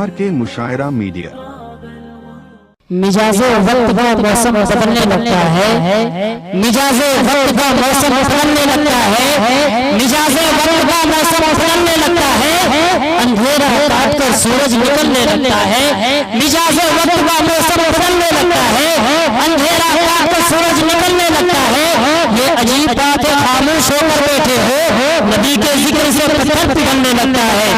R K मुशायरा media. मिजाजे वक्त का मौसम बदलने लगता है, मिजाजे वक्त का मौसम बदलने लगता है, मिजाजे वक्त का मौसम बदलने लगता है, अंधेरा काट कर सूरज निकलने लगता है, मिजाजे वक्त का मौसम बदलने लगता है, अंधेरा काट कर सूरज निकलने लगता है। ये अजीब बात है, खामोश होकर बैठे हो, नबी के जिक्र से पत्थर पिघलने लगता है,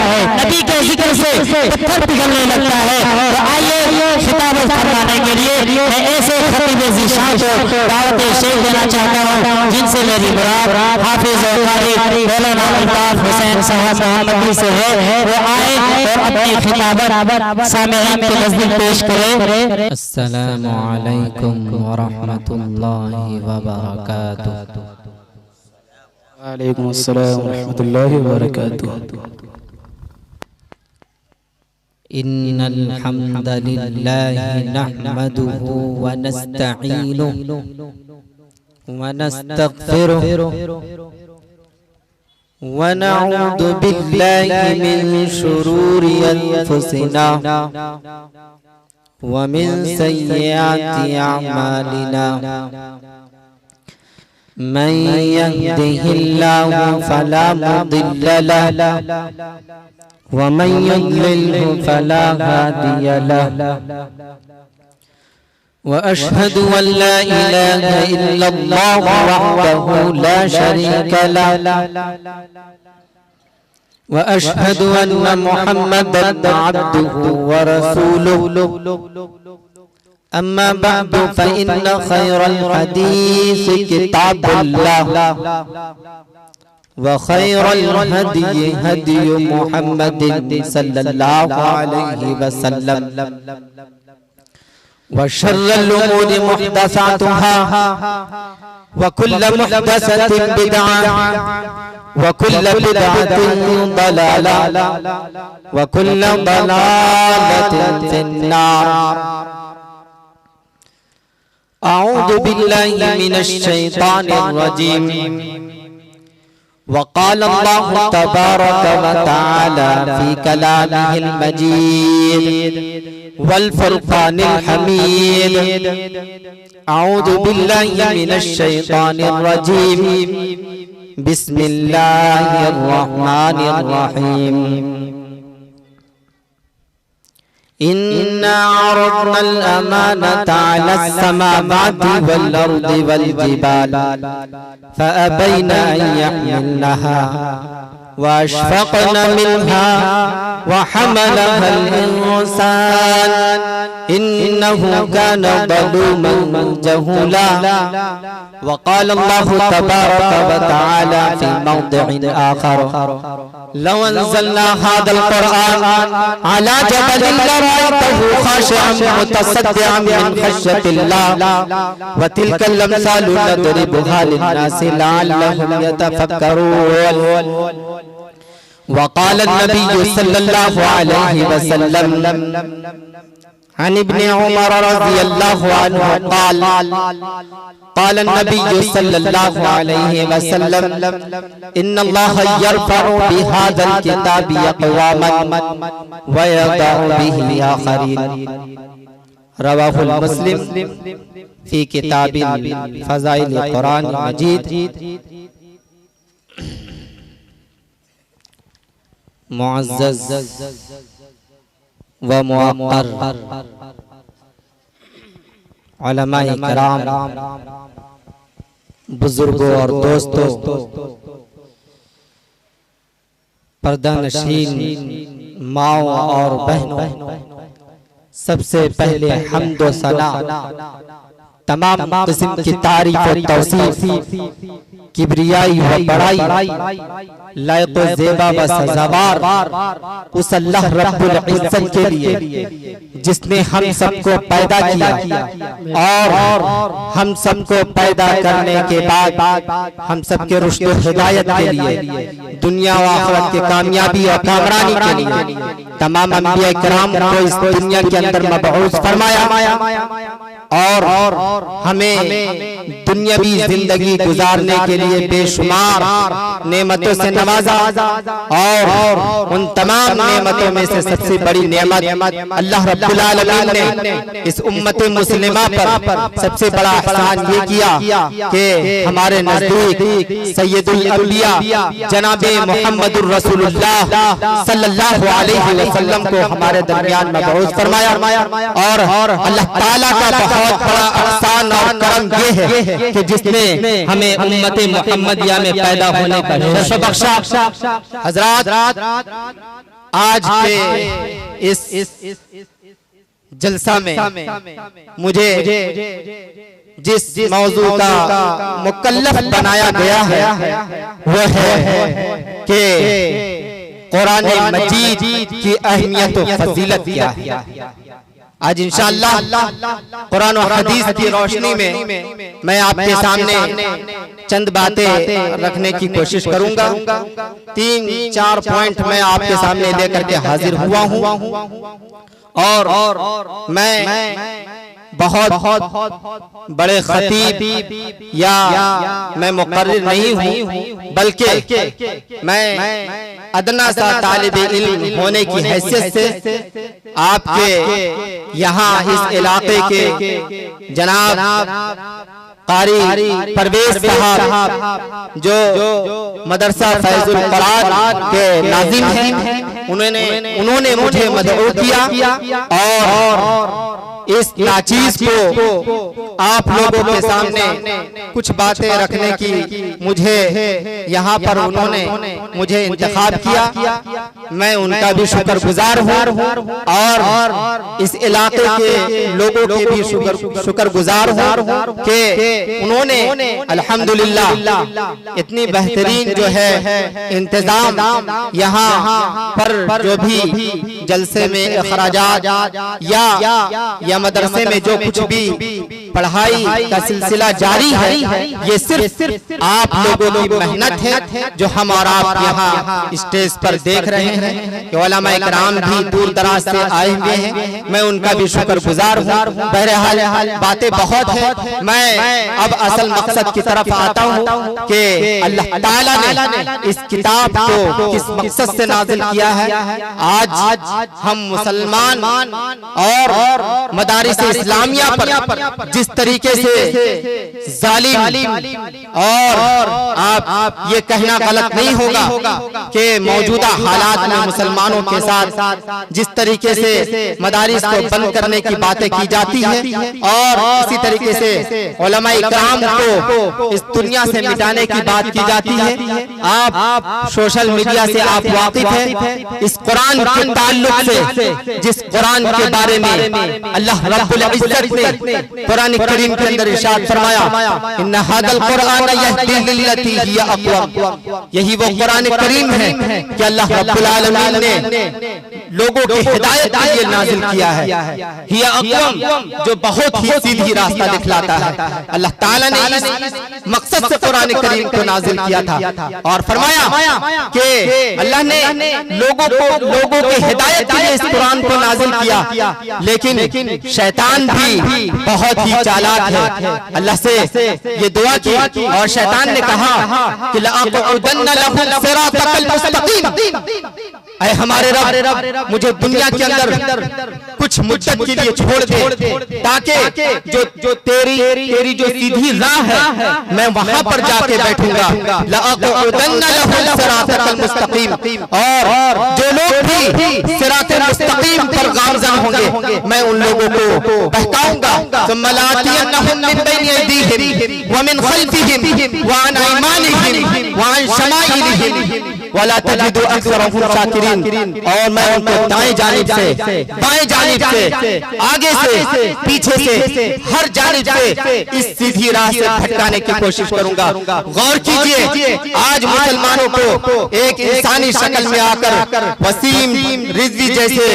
नबी के जिक्र से पत्थर पिघलने लगता है। तो आइए खिताबत फरमाने के लिए मैं ऐसे खतीब ज़ीशान को दावत शेख देना चाहता हूँ जिनसे मेरी मुराद हाफिज और कारी मौलाना अल्ताफ हुसैन साहब मोहम्मदी से है। वो आए और अपनी खिताबत सामईन के नज़दीक पेश करें। अस्सलामु अलैकुम व रहमतुल्लाहि व बरकातुहू। वालेकुम अस्सलाम व रहमतुल्लाहि व बरकातुहू। इन्नल हम्दलिल्लाहि नहमदुहु व नस्तईनुहु व नस्तगफिरुहु व नऊज़ु बिल्लाहि मिन शुरूरि अनफुसिना व मिन सय्यिआति अअमालिना। मन यहदिहिल्लाहु फला मुदिल्ल लहु वमन युद्लिल्हु फला हादिय लहु। व अशहदु अन ला इलाहा इल्लल्लाह वहदहु ला शरीक लहु व अशहदु अन्न मुहम्मदन अब्दुहु व रसूलुहु। अम्मा बअदु फइन्न खैरल हदीस किताबुल्लाह व खैरल हदी हदी मुहम्मदिन सल्लल्लाहु अलैहि वसल्लम व शर्रल उमूरि मुहदसातुहा व कुल्लु मुहदसतिन बिदअह व कुल्लु बिदअतिन दलाला व कुल्लु दलालतिन फिन्नार। अऊज़ु बिल्लाहि मिनश शैतानिर रजीम। वक़ाल अल्लाहु तबारक व तआला फ़ी कलामिहिल मजीद वल फ़ुरक़ानिल हमीद। अऊज़ु बिल्लाहि मिनश शैतानिर रजीम। बिस्मिल्लाहिर रहमानिर रहीम। इन्ना अरदनल अमानता अलस समावाति वल अर्दि वल जिबाल फअबैना अन यहमिलनहा व अशफ़क़न मिन्हा व हमलहल इंसान इन्नहु कान ज़लूमन जहूला। वक़ाल अल्लाहु तबारक व तआला फ़ी मौदिइन आख़र लौ अंज़लना हाज़ल क़ुरआन अला जबलिन लरअयतहु ख़ाशिअन मुतसद्दिअन मिन ख़श्यतिल्लाह व तिलकल अम्सालु नदरिबुहा लिन्नासि लअल्लहुम यतफ़क्करून। वक़ाल अन्नबिय्यु सल्लल्लाहु अलैहि वसल्लम अन इब्न उमर रज़ियल्लाहु अन्हु क़ाल क़ाल अन्नबिय्यु सल्लल्लाहु अलैहि वसल्लम इन्नल्लाह यरफ़अु बिहाज़ल किताबि अक़वामन व यदअु बिहि आख़रीन। रवाहुल मुस्लिम फ़ी किताबिल फ़ज़ाइल क़ुरान मजीद। मुअज़्ज़ज़ व मुअक़्क़र उलमाए किराम, बुजुर्गों और दोस्तों, पर्दानशीन माओ और बहनों, सबसे पहले हम्द व सना तमाम किस्म की तारीफ और तौसीफ, किब्रियाई व बड़ाई, लायक व ज़ेबा व सज़ावार उस अल्लाह रब्बुल इज़्ज़त के लिए जिसने हम सबको पैदा किया और हम सबको पैदा करने के बाद हम सबके रुश्द व हिदायत के लिए, दुनिया व आखिरत की कामयाबी और कामरानी के लिए तमाम अंबिया किराम को इस दुनिया के अंदर मबऊस फरमाया और हमें दुनियावी जिंदगी गुजारने के लिए बेशुमार नेमतों से नवाजा और उन तमाम नेमतों में से सबसे बड़ी नेमत अल्लाह रब्बुल आलमीन ने इस उम्मत मुस्लिमा पर सबसे बड़ा एहसान ये किया कि हमारे नजदीक सैयदुल अंबिया जनाबे मुहम्मदुर रसूलुल्लाह सल्लल्लाहु अलैहि वसल्लम को हमारे दरमियान मबऊस फरमाया। और अल्लाह ताला का बहुत बड़ा एहसान और करम ये है कि जिसने हमें उम्मत मुहम्मदिया में पैदा होने का शर्फ बख्शा। हजरात, आज के इस जलसा में मुझे जिस मौजू का मुकल्लफ बनाया गया है वो है कि कुरान मजीद की अहमियत और फजीलत क्या है। आज इंशाअल्लाह कुरान और हदीस की रोशनी में मैं आपके सामने चंद बातें रखने की कोशिश करूंगा। 3-4 पॉइंट मैं आपके सामने लेकर के हाजिर हुआ हूं और मैं बहुत बड़े खतीब या मैं मुकर्रिर नहीं हूँ, बल्कि मैं अदना सा तालिब इल्म होने की हैसियत से आपके यहाँ इस इलाके के जनाब कारी परवेज साहब जो मदरसा फैजुल कुरान के नाज़िम हैं, उन्होंने मुझे मदऊ किया और इस नाचीज को आप लोगों के सामने कुछ बातें रखने की मुझे यहाँ पर उन्होंने मुझे इंतखाब किया। मैं उनका भी शुक्रगुजार हूँ और इस इलाके के लोगों के भी शुक्रगुजार हूँ कि उन्होंने अल्हम्दुलिल्लाह इतनी बेहतरीन जो है इंतजाम यहाँ पर जो भी जलसे में अखराजात या मदरसे में जो कुछ भी पढ़ाई का सिलसिला जारी है, ये सिर्फ आप लोगों की मेहनत है जो हम और आप यहाँ स्टेज पर देख रहे हैं कि उलमा इकराम भी दूर दराज से आए हुए हैं। मैं उनका भी शुक्रगुजार हूँ। बहरहाल बातें बहुत है, मैं अब असल मकसद की तरफ आता हूँ कि अल्लाह ताला ने इस किताब को किस मकसद से नाजिल किया है। आज हम मुसलमान और मदारिस इस्लामिया पर जिस तरीके से जालिम और आप ये कहना गलत नहीं होगा कि मौजूदा हालात में मुसलमानों के साथ जिस तरीके से मदारिस को बंद करने की बातें की जाती है और इसी तरीके से उलमा इकराम को इस दुनिया से मिटाने की बात की जाती है। आप सोशल मीडिया से आप वाकिफ हैं। इस कुरान के ताल्लुक से जिस कुरान के बारे में अल्लाह रब्बुल इज्जत ने कुरान करीम के अंदर इरशाद फरमाया, इन्ना हादल कुरान यहदी लिल्लती हिया अक़वम, यही वो कुरान करीम है कि अल्लाह रब्बुल आलमीन ने लोगों की हिदायत के लिए नाजिल किया है। हिया अक़वम, जो बहुत ही सीधी रास्ता दिखलाता है। अल्लाह ताला ने इस मकसद से कुरान करीम को नाजिल किया था और फरमाया कि अल्लाह ने लोगों की हिदायत के लिए इस कुरान को नाजिल किया। लेकिन शैतान भी बहुत ही चालाक है। अल्लाह से ये दुआ की और शैतान ने कहा कि लअक़उदन्ना लहुम सिरातकल मुस्तक़ीम, ऐ हमारे रब मुझे दुनिया के अंदर कुछ मुद्दत के लिए छोड़ दे ताकि जो तेरी जो सीधी राह है मैं वहां पर जाके बैठूंगा। लअक़उदन्ना लहुम सिरातकल मुस्तक़ीम, और जो लोग भी सिरातल मुस्तक़ीम पर गामज़न होंगे मैं उन लोगों को बहकाऊंगा। सुम्मा लाअतियन्नहुम मिन बैनि अयदीहिम व मिन खल्फिहिम व अन अयमानिहिम व अन शमाइलिहिम वला तजिदु अक्सरहुम शाकिरीन, और मैं उनको दाएं जानिब से बाएं जानिब से आगे से पीछे से हर जानिब से इस सीधी राह से भटकाने की कोशिश करूंगा। गौर कीजिए, आज मुसलमानों को एक इंसानी शक्ल में आकर वसीम रिजवी जैसे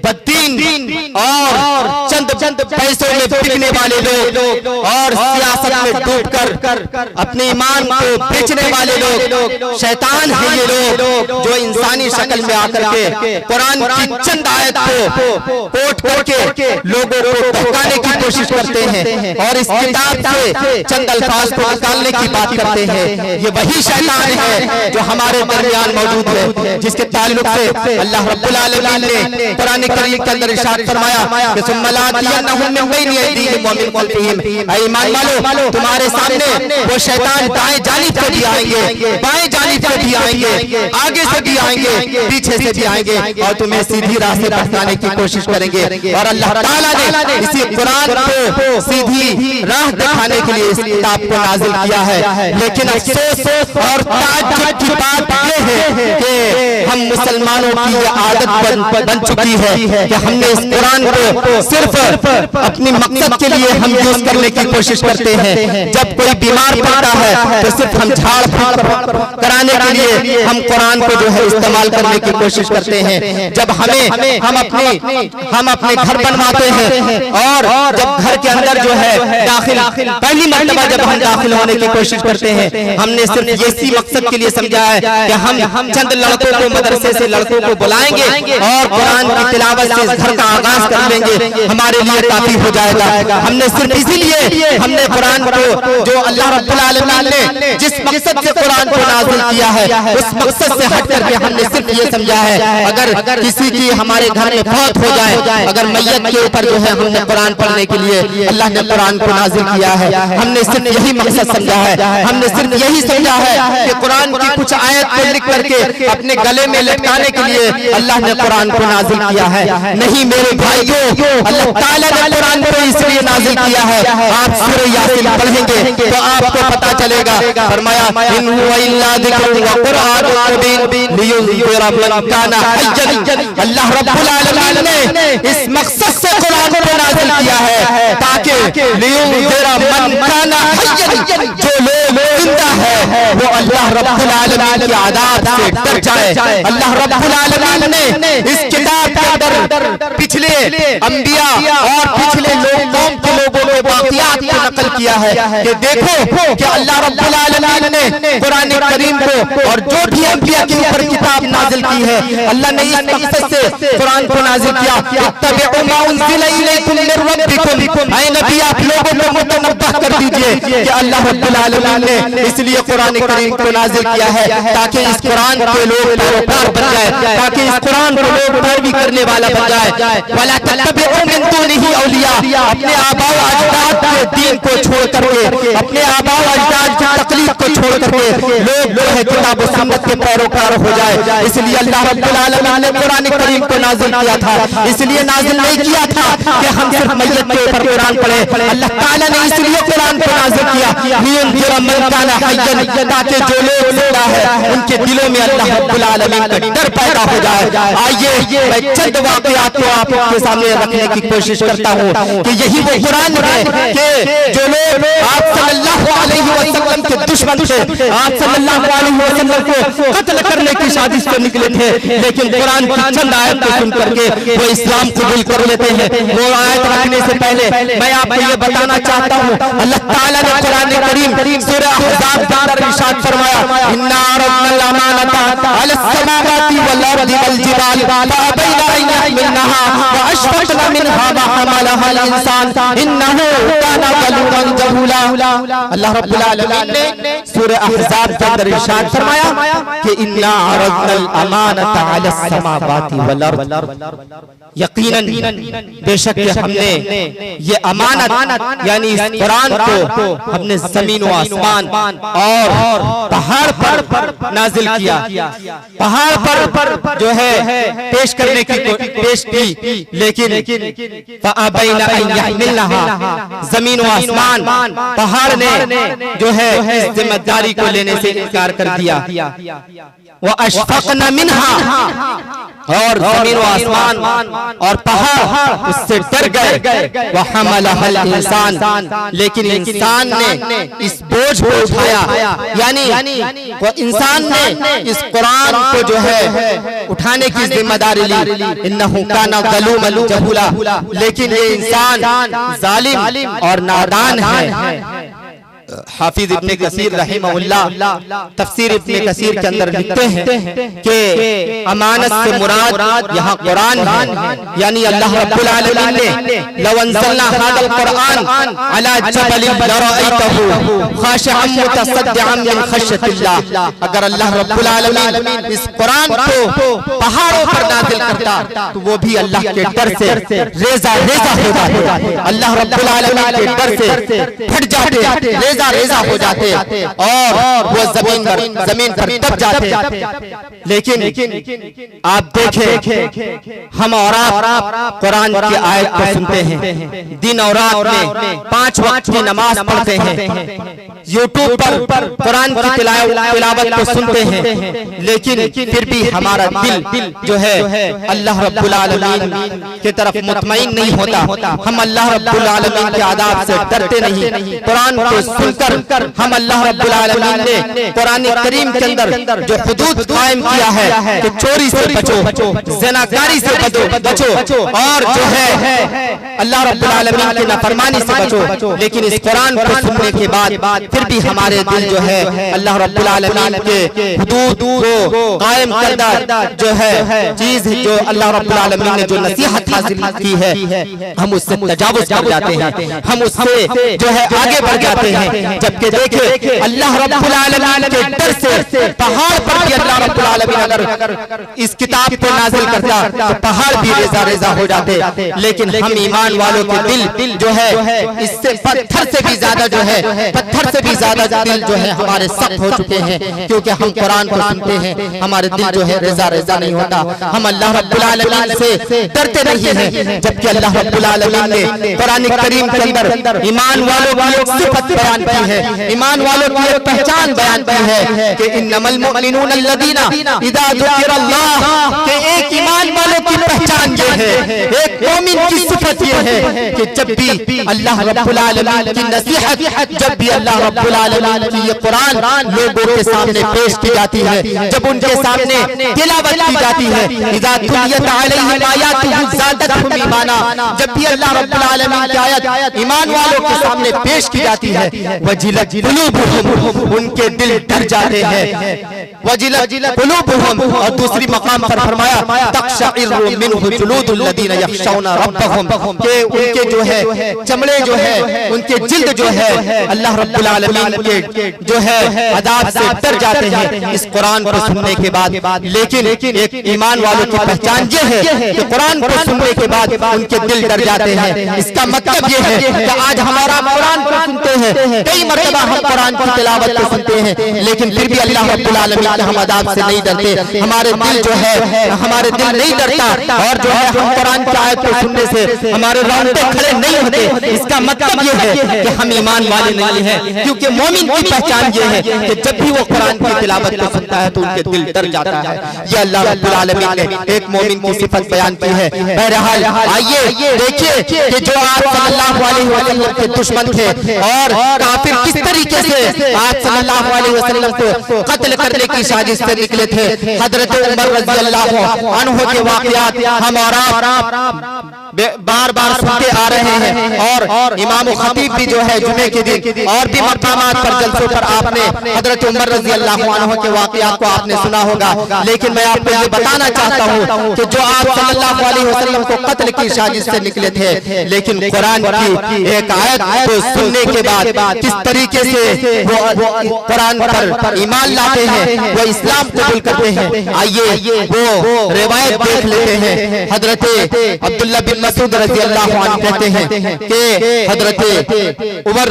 बददीन और चंद पैसों में बिकने वाले लोग और सियासत में डूबकर अपने ईमान को बेचने वाले लोग शैतान हैं ये लोग जो इंसानी शक्ल में आकर के कुरान की चंद आयत को कोट करके लोगों को बहकाने की कोशिश करते हैं और इस किताब से चंद अल्फाज को निकालने की बात करते हैं। ये वही शैतान है जो हमारे दरमियान मौजूद है, जिसके ताल्लुक से अल्लाह रब्बुल आलमीन ने कुरान करीम के अंदर इरशाद फरमाया कि सुम्मा लातियन्नहुम मिन बैनि अयदीहिम व मिन खल्फिहिम, ऐ ईमान वालों तुम्हारे सामने वो शैतान दाएं जानिब से भी आएंगे, बाएं जानिब से भी आएंगे, आगे से भी आएंगे, पीछे से भी आएंगे और तुम्हें सीधी राह से भटकाने की कोशिश करेंगे। और अल्लाह ताला ने इसी कुरान को सीधी राह दिखाने के लिए इस किताब को नाजिल किया है। लेकिन अफसोस और ताज्जुब की बात यह है कि हम मुसलमानों की ये आदत बन चुकी है कि हमने इस कुरान को सिर्फ अपनी मकसद के लिए हम यूज करने की कोशिश करते हैं। जब कोई बीमार पड़ता है तो सिर्फ हम झाड़ फूंक कराने के लिए हम कुरान को जो है इस्तेमाल करने की कोशिश करते हैं। जब हम अपने घर बनवाते हैं और जब घर के अंदर जो है दाखिल पहली मर्तबा जब हम दाखिल होने की कोशिश करते हैं, हमने सिर्फ इसी मकसद के लिए समझा है कि हम चंद लड़कों को मदरसे से लड़कों को बुलाएंगे और कुरान की तिलावत से घर का आगाज कर लेंगे, हमारे लिए काफी हो जाएगा। हमने सिर्फ इसीलिए हमने कुरान को जो अल्लाह रब्बुल आलमीन ने जिस मकसद से कुरान को नाज़िल किया है उस मकसद से हट करके हमने सिर्फ ये समझा है अगर किसी की हमारे घर में फौत हो जाए, अगर मैयत के ऊपर जो है हमने कुरान पढ़ने के लिए अल्लाह ने कुरान को नाज़िल किया है, हमने सिर्फ यही मकसद समझा है। हमने सिर्फ यही समझा है कि कुरान की कुछ आयत को लिख करके अपने गले में लटकाने के लिए अल्लाह ने कुरान को नाज़िल किया है। नहीं मेरे भाइयों, अल्लाह ताला ने कुरान को इसलिए नाज़िल किया है। आप सूरह यासीन पढ़ेंगे तो आपको पता चलेगा। फरमाया इन हुवा इल्ला ज़िक्रुन व कुरआनुन मुबीन लियुनज़िरा मन काना हय्यन। अल्लाह रब्बुल आलमीन ने इस मकसद से कुरान को नाज़िल किया है ताकि लियुनज़िरा मन काना हय्यन, जो लोग जिंदा है वो अल्लाह रब्बुल आलमीन की आदात से डर जाए। अल्लाह रब्बुल आलमीन ने इस किताब के अंदर पिछले अंबिया और पिछले कौम के लोगों के वाक़ियात को नकल किया है कि देखो कि अल्लाह रब्बुल आलमीन ने कुरान करीम को और जो भी अंबिया के ऊपर किताब नाज़िल की है अल्लाह ने इस मकसद से कुरान को नाज़िल किया। इत्तबिउ मा उन्ज़िला इलैकुम मिन रब्बिकुम, ऐ नबी आप लोगों को मुतनब्बह कर दीजिए कि अल्लाह रब्बुल आलमीन ने इसलिए कुरान करीम को नाज़िल किया है ताकि इस कुरान के लोग पैरोकार बन जाए, ताकि इस कुरान को लोग पैरवी करने वाला बन जाए। वला तत्तबिउ मिन दुनिही औलिया, अपने आबा व अजदाद के दीन को छोड़ करके, अपने आबा व अजदाद की तकलीफ को छोड़ करके लोग जो है किताब व सुन्नत के पैरोकार हो जाए। इसलिए अल्लाह रब्बुल आलमीन ने कुरान करीम को नाज़िल किया था। इसलिए नाज़िल नहीं किया था कि हम सिर्फ मैयत के ऊपर कुरान पढ़े। अल्लाह ताला ने इसलिए कुरान को नाज़िल किया लियुनज़िरा मन काना हय्यन, ताकि जो लोग जिंदा है उनके दिलों में अल्लाह रब्बुल आलमीन का डर पैदा हो जाए। आइए मैं चंद वाक़ियात को आपके सामने रखने की कोशिश करता हूँ कि यही वो कुरान है कि जो लोग आप सल्लल्लाहु अलैहि वसल्लम के दुश्मन थे, आप सल्लल्लाहु अलैहि वसल्लम को कत्ल करने की साजिश में निकले थे, लेकिन कुरान की चंद आयत को सुन करके वो इस्लाम कबूल कर लेते हैं। वो आयत रखने से पहले मैं आपको ये बताना चाहता हूँ अल्लाह ताला ने कुरान करीम सूरह अहज़ाब के अंदर इरशाद फरमाया इन्ना अरदनल अमानता अलस समावाति वल अर्दि वल जिबाल फअबैना अन यहमिलनहा व अशफक़ना मिनहा व हमलहा अल इंसान इन्नहु काना ज़लूमन जहूला। अल्लाह रब्बुल आलमीन ने सूरह अहज़ाब के अंदर इरशाद फरमाया कि इन्ना अरदनल अमानता अलस समावाति वल अर्द, यकीनन बेशक हमने ये अमानत यानी इस कुरान को हमने जमीन व आसमान और पहाड़ पर नाजिल किया। पहाड़ पर जो है पेश करने की पेश की, लेकिन फअबैना अन यहमिलनहा, जमीन व आसमान पहाड़ ने जो है इस जिम्मेदारी को लेने से इनकार कर दिया। व अशफक़ना मिनहा, और जमीन व आसमान और पहाड़ उससे डर गए। व हमलहा अल इंसान, लेकिन इंसान ने इस बोझ को उठाया, यानी वो इंसान ने इस कुरान को जो है उठाने की जिम्मेदारी ली। इन्नहु काना ज़लूमन जहूला, लेकिन ये इंसान जालिम और नादान है। हाफिज इब्ने कसीर रहमहुल्लाह तफसीर इब्ने कसीर के अंदर लिखते हैं कि अमानत से मुराद यहाँ कुरान है, यानी अल्लाह रब्बुल आलमीन ने लौ अंज़लना हाज़ल कुरआन अला जबलिन लरअयतहु खाशिअन मुतसद्दिअन मिन खश्यतिल्लाह, अगर अल्लाह रब्बुल आलमीन इस कुरान को पहाड़ों पर नाज़िल करता तो वो भी अल्लाह के डर से रेजा रेजा हो जाते, अल्लाह रब्बुल आलमीन के डर से फट जाते, रेजा रेजा हो जाते और वो जमीन पर दब जाते। लेकिन आप देखें, हम और आप कुरान की आयत को सुनते हैं, दिन और रात में 5 वक्त की नमाज पढ़ते हैं, यूट्यूब पर कुरान की तिलावत को सुनते हैं, लेकिन फिर भी हमारा दिल जो है अल्लाह रब्बुल आलमीन की तरफ मुतमईन नहीं होता। हम अल्लाह रब्बुल आलमीन के आदाब से डरते नहीं। कुरान को सुनकर हम अल्लाह रब्बुल आलमीन ने कुरान करीम के अंदर जो हुदूद कायम किया है कि चोरी से बचो, ज़नाकारी से बचो और जो है अल्लाह रब्बुल आलमीन की नाफरमानी से बचो, लेकिन इस कुरान को सुनने के बाद फिर भी हमारे दिल जो है अल्लाह रब्बुल आलमीन के हुदूद को कायम करदा जो है चीज जो अल्लाह रब्बुल आलमीन ने जो नसीहत हासिल की है, हम उससे तजावुज कर जाते हैं, हम उससे जो है आगे बढ़ जाते हैं। जबकि देखे अल्लाह रब्बुल आलमीन के डर से पहाड़ पर भी अल्लाह रब्बुल आलमीन अगर इस किताब को नाज़िल करता तो पहाड़ भी रेजा रेजा हो जाते, लेकिन हम ईमान वालों के दिल जो है इससे पत्थर से भी ज्यादा जो है पत्थर से भी ज्यादा दिल जो है हमारे सख्त हो चुके हैं, क्योंकि हम कुरान को सुनते हैं, हमारे दिल जो है रेजा रेजा नहीं होता, हम अल्लाह रब्बुल आलमीन से डरते नहीं हैं। जबकि अल्लाह रब्बुल आलमीन ने कुरान करीम के अंदर ईमान वालों की एक सिफत बयान की है, ईमान वालों की एक पहचान बयान की है कि इन्नमल मुमिनून अल्लज़ीना इज़ा ज़ुकिरल्लाह, के एक ईमान वालों की पहचान ये है, एक मोमिन की सिफत ये है कि जब भी अल्लाह रब्बुल आलमीन की नसीहत, जब भी अल्लाह रब्बुल आलमीन की ये कुरान लोगों के सामने पेश की जाती है, जब उनके सामने तिलावत की जाती है, इज़ा तुलियत अलैहिम आयातुहु ज़ादतहुम ईमाना, जब भी अल्लाह रब्बुल आलमीन की आयत ईमान वालों के सामने पेश की जाती है, वजिलत कुलूबुहुम, उनके दिल डर जाते हैं, वजिलत कुलूबुहुम, और दूसरी मकाम पर फरमाया तक़शइरु मिन्हु जुलूदुल लज़ीना यख़शौना रब्बहुम, के उनके जो है चमड़े जो है उनके जिल्द जो है अल्लाह रब्बुल आलमीन के जो है अज़ाब से डर जाते हैं इस कुरान को सुनने के बाद। लेकिन एक ईमान वालों की पहचान ये है कि कुरान को सुनने के बाद उनके दिल डर जाते हैं। इसका मतलब ये है कि आज हमारा कुरान को सुनते हैं, कई मर्तबा हम कुरान की तिलावत को सुनते हैं, लेकिन फिर भी अल्लाह रब्बुल आलमीन के हम अज़ाब से नहीं डरते, हमारे दिल जो है हमारे दिल नहीं डरता, और जो है हम कुरान की आयत को सुनने से हमारे रोंगटे खड़े नहीं होते। इसका मतलब ये है कि हम ईमान वाले नहीं हैं, क्योंकि मोमिन की पहचान ये है कि जब भी वो कुरान की तिलावत को सुनता है तो उनके दिल डर जाता है। ये अल्लाह रब्बुल आलमीन ने एक मोमिन की सिफत बयान की है। बहरहाल आइए देखिए कि जो आप सल्लल्लाहु अलैहि वसल्लम के दुश्मन थे और काफिर किस तरीके से आप सल्लल्लाहु अलैहि वसल्लम को कत्ल करने की साजिश से निकले थे। हजरत उमर रज़ियल्लाहु अन्हु के वाक़यात हम और आप बार बार सुनते आ रहे हैं, और इमाम खतीब भी जो है जुमे के दिन और भी मकामात पर जलसों पर आपने हजरत उमर रज़ियल्लाहु अन्हु के वाक़यात को आपने सुना होगा। लेकिन मैं आपको ये बताना चाहता हूँ कि जो आप सल्लल्लाहु अलैहि वसल्लम को कत्ल की साजिश से निकले थे, लेकिन कुरान की एक आयत को सुनने के बाद किस तरीके से वो कुरान पर ईमान लाते हैं, वो इस्लाम कबूल करते हैं। आइए वो रिवायत देख लेते हैं। हजरत अब्दुल्लाह बिन मसूद रज़ियल्लाहु अन्हु कहते हैं कि हजरत उमर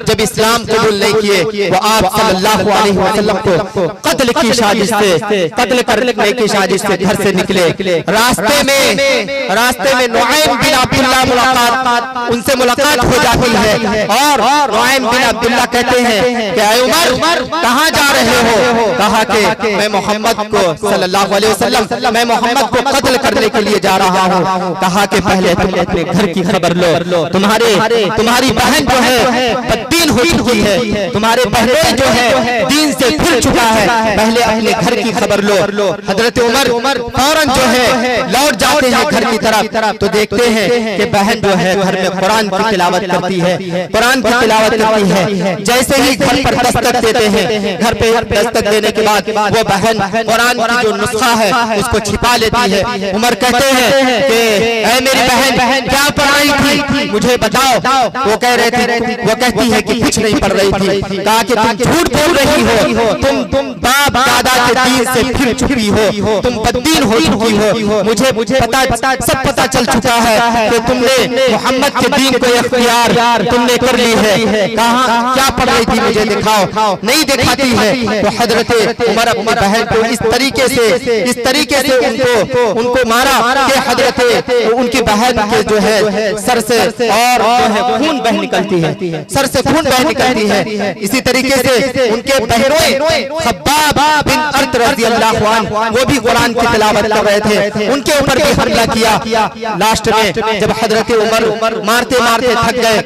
जब इस्लाम कबूल नहीं किए, वो आप सल्लल्लाहु अलैहि वसल्लम को कत्ल की साजिश से कत्ल करने की साजिश से घर से निकले। रास्ते में नुआइम बिन अब्दुल्लाह उनसे मुलाकात हो जाती है, और नुआइम बिन अब्दुल्लाह कहते हैं कि ऐ उमर कहाँ जा रहे हो? कहा कि मैं मोहम्मद को सल्लल्लाहु अलैहि वसल्लम मैं मोहम्मद को कत्ल करने के लिए जा रहा हूँ। कहा कि पहले तुम अपने घर की खबर लो, तुम्हारी बहन जो है बददीन हो चुकी है, तुम्हारे बहनोई जो है दीन से फिर चुका है, पहले अपने घर की खबर लो। हजरत उमर फौरन जो है लौट जाते हैं घर की तरफ, तो देखते हैं कि बहन जो है घर में कुरान की तिलावत करती है, कुरान की तिलावत करती है। जैसे ही घर पर दस्तक देते हैं, घर पे दस्तक देने के बाद वो बहन कुरान की जो नुस्खा है उसको छिपा लेती है। उमर कहते हैं कि ऐ मेरी बहन क्या पढ़ाई थी मुझे बताओ। वो कह रहे थे, वो कहती है कि कुछ नहीं पढ़ रही थी। कहा कि तुम झूठ बोल रही हो, तुम बाप दादा के दीन से फिर चुकी हो, तुम बददीन हो चुकी हो। मुझे सब पता चल चुका है कि तुमने मोहम्मद के दीन को इख्तियार तुमने कर ली है। कहाँ क्या पढ़ रही थी मुझे दिखाओ, नहीं दिखाती है। तो हजरत उमर अपनी बहन को इस तरीके से उनको मारा कि हजरत उनकी बहन के जो है सर से और जो है खून बह निकलती है, सर से खून बह निकलती है। इसी तरीके से उनके बहनोई खब्बाब बिन अर्त रज़ियल्लाहु अन्हु वो भी कुरान की तिलावत कर रहे थे, उनके ऊपर भी हमला किया। लास्ट में जब हजरत उमर मारते मारते थक गए,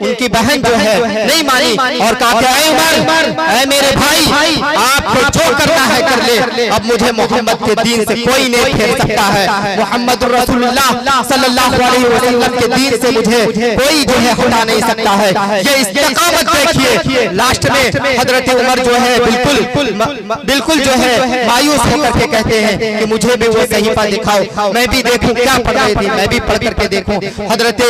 उनकी बहन जो है नहीं मानी और कहा कि ऐ उमर, ऐ मेरे भाई, आपको जो करना है कर ले, अब मुझे मोहम्मद के दीन से कोई नहीं फेर सकता है। मोहम्मद रसूलुल्लाह सल्लल्लाहु अलैहि वसल्लम के दीन से मुझे कोई जो है हटा नहीं सकता है। ये इस्तिकामत देखिए। लास्ट में हजरत उमर जो है बिल्कुल जो है मायूस होकर के कहते हैं कि मुझे भी वो सहीफा दिखाओ, मैं भी देखूं क्या पढ़ रही थी, मैं भी पढ़ करके देखूं। हजरत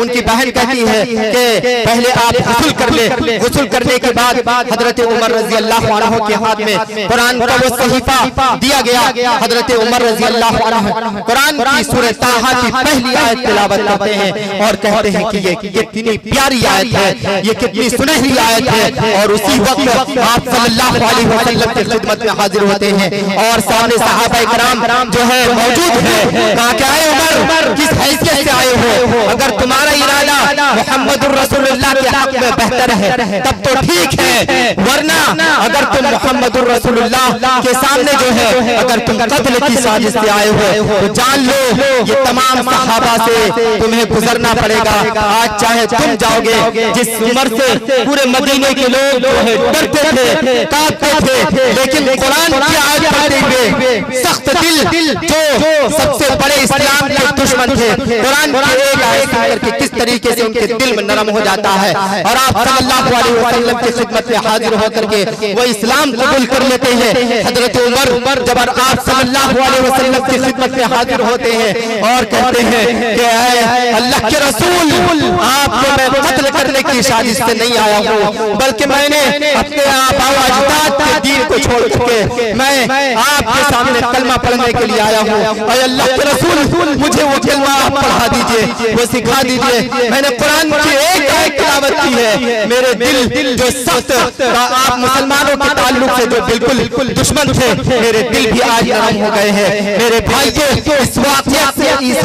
उनकी बहन कहती है कि पहले आप गुस्ल कर ले। गुस्ल करने के बाद हजरत उमर रज़ियल्लाहु अन्हु के हाथ में कुरान का वो सहीफा दिया गया। हजरत उमर रज़ियल्लाहु अन्हु कुरान की सूरह ताहा की पहली आयत तिलावत करते हैं और कहते हैं कि ये कितनी प्यारी आयत है, ये कितनी सुनहरी आयत है। और उसी वक्त आप सल्लल्लाहु अलैहि वसल्लम की खिदमत में हाजिर होते हैं और सामने सहाबाए किराम जो है मौजूद है। कहा कि आए उमर, किस हैसियत से आए हो? अगर तुम्हारा इरादा मुहम्मदुर रसूलुल्लाह के हक में बेहतर है तब तो ठीक है, वरना अगर तुम मुहम्मदुर रसूलुल्लाह के सामने जो है अगर तुम कत्ल की साजिश से आए हो तो जान लो ये तमाम सहाबा से तुम्हें गुजरना पड़ेगा। आज चाहे तुम जाओगे, जिस उम्र से पूरे मदीने के लोग जो है डरते थे, कांपते थे, लेकिन कुरान की आयत पढ़ते हुए सख्त दिल जो सबसे बड़े इस्लाम के दुश्मन थे, कुरान की एक आयत सुनकर के किस तरीके से उनके दिल में नरम हो जाता है और आप सल्लल्लाहु अलैहि वसल्लम की खिदमत में हाजिर होकर के वो इस्लाम कबूल कर लेते हैं। हजरत उमर जब आप सल्लल्लाहु अलैहि वसल्लम की खिदमत में हाजिर होते हैं और कहते हैं कि अल्लाह के रसूल, आपको मैं कत्ल करने की साजिश से नहीं आया हूँ, बल्कि मैंने अपने आबा व अजदाद के दीन को छोड़ करके मैं आपके सामने कलमा पढ़ने के लिए आया हूँ। और अल्लाह के रसूल मुझे वो कलमा आप पढ़ा दीजिए, वो सिखा दीजिए। मैंने कुरान की एक आयत तिलावत की है, मेरे दिल जो सख्त आप मुसलमानों के ताल्लुक से जो बिल्कुल दुश्मन थे, मेरे दिल भी आज नरम हो गए हैं। मेरे भाइयों, इस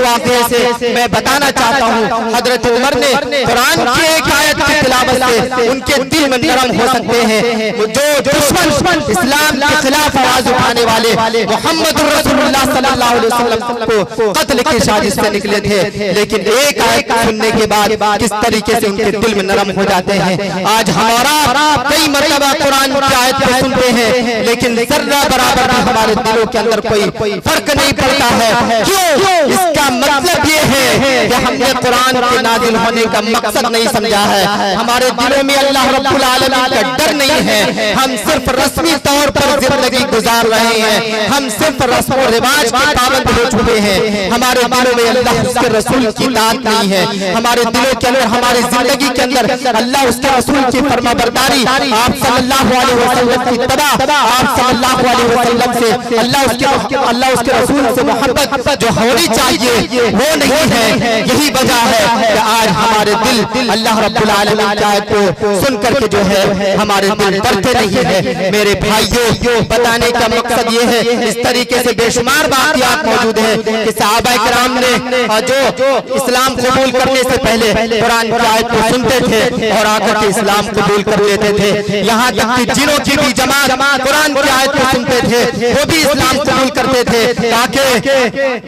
वाक़े से मैं बताना चाहता हूँ, हजरत उमर ने कुरान की एक आयत की तिलावत से उनके दिल में नरम हो सकते हैं। जो दुश्मन इस्लाम के खिलाफ आवाज उठाने वाले मोहम्मद रसूलुल्लाह सल्लल्लाहु अलैहि वसल्लम को कत्ल की साजिश से निकले थे, लेकिन एक आयत सुनने के बाद किस तरीके से उनके दिल में नरम हो जाते हैं। आज हमारा कई मरतबा कुरान की आयत को सुनते हैं, लेकिन जर्रा बराबर भी हमारे दिलों के अंदर कोई फर्क नहीं पड़ता है। क्यों? इसका मतलब ये है कि हमने कुरान के नाजिल होने का मकसद नहीं समझा है। हमारे दिलों में अल्लाह रब्बुल आलमीन का डर नहीं है। हम सिर्फ रस्मी तौर पर जिंदगी गुजार रहे हैं, हम सिर्फ रस्म और रिवाज के पाबंद हो चुके हैं। हमारे दिलों में अल्लाह उसके रसूल की बात नहीं है। हमारे दिलों के अंदर, हमारी जिंदगी के अंदर अल्लाह उसके रसूल की फरमाबरदारी, आप सल्लल्लाहु अलैहि वसल्लम की तबा, आप सल्लल्लाहु अलैहि वसल्लम से अल्लाह उसके रसूल से मोहब्बत जो होनी चाहिए वो नहीं है। यही वजह है कि आज हमारे दिल अल्लाह रब्बुल आलमीन की आयत को सुन करके जो है हमारे दिल डरते नहीं है। मेरे भाइयों, बताने का मकसद ये है, इस तरीके से बेशुमार वाक़ियात मौजूद है कि सहाबाए किराम ने जो इस्लाम कबूल करने से पहले कुरान की आयत को सुनते थे और आकर के इस्लाम कबूल कर लेते थे। यहाँ तक कि जिनों की भी जमात कुरान की आयत को सुनते थे वो भी इस्लाम कबूल करते थे। ताकि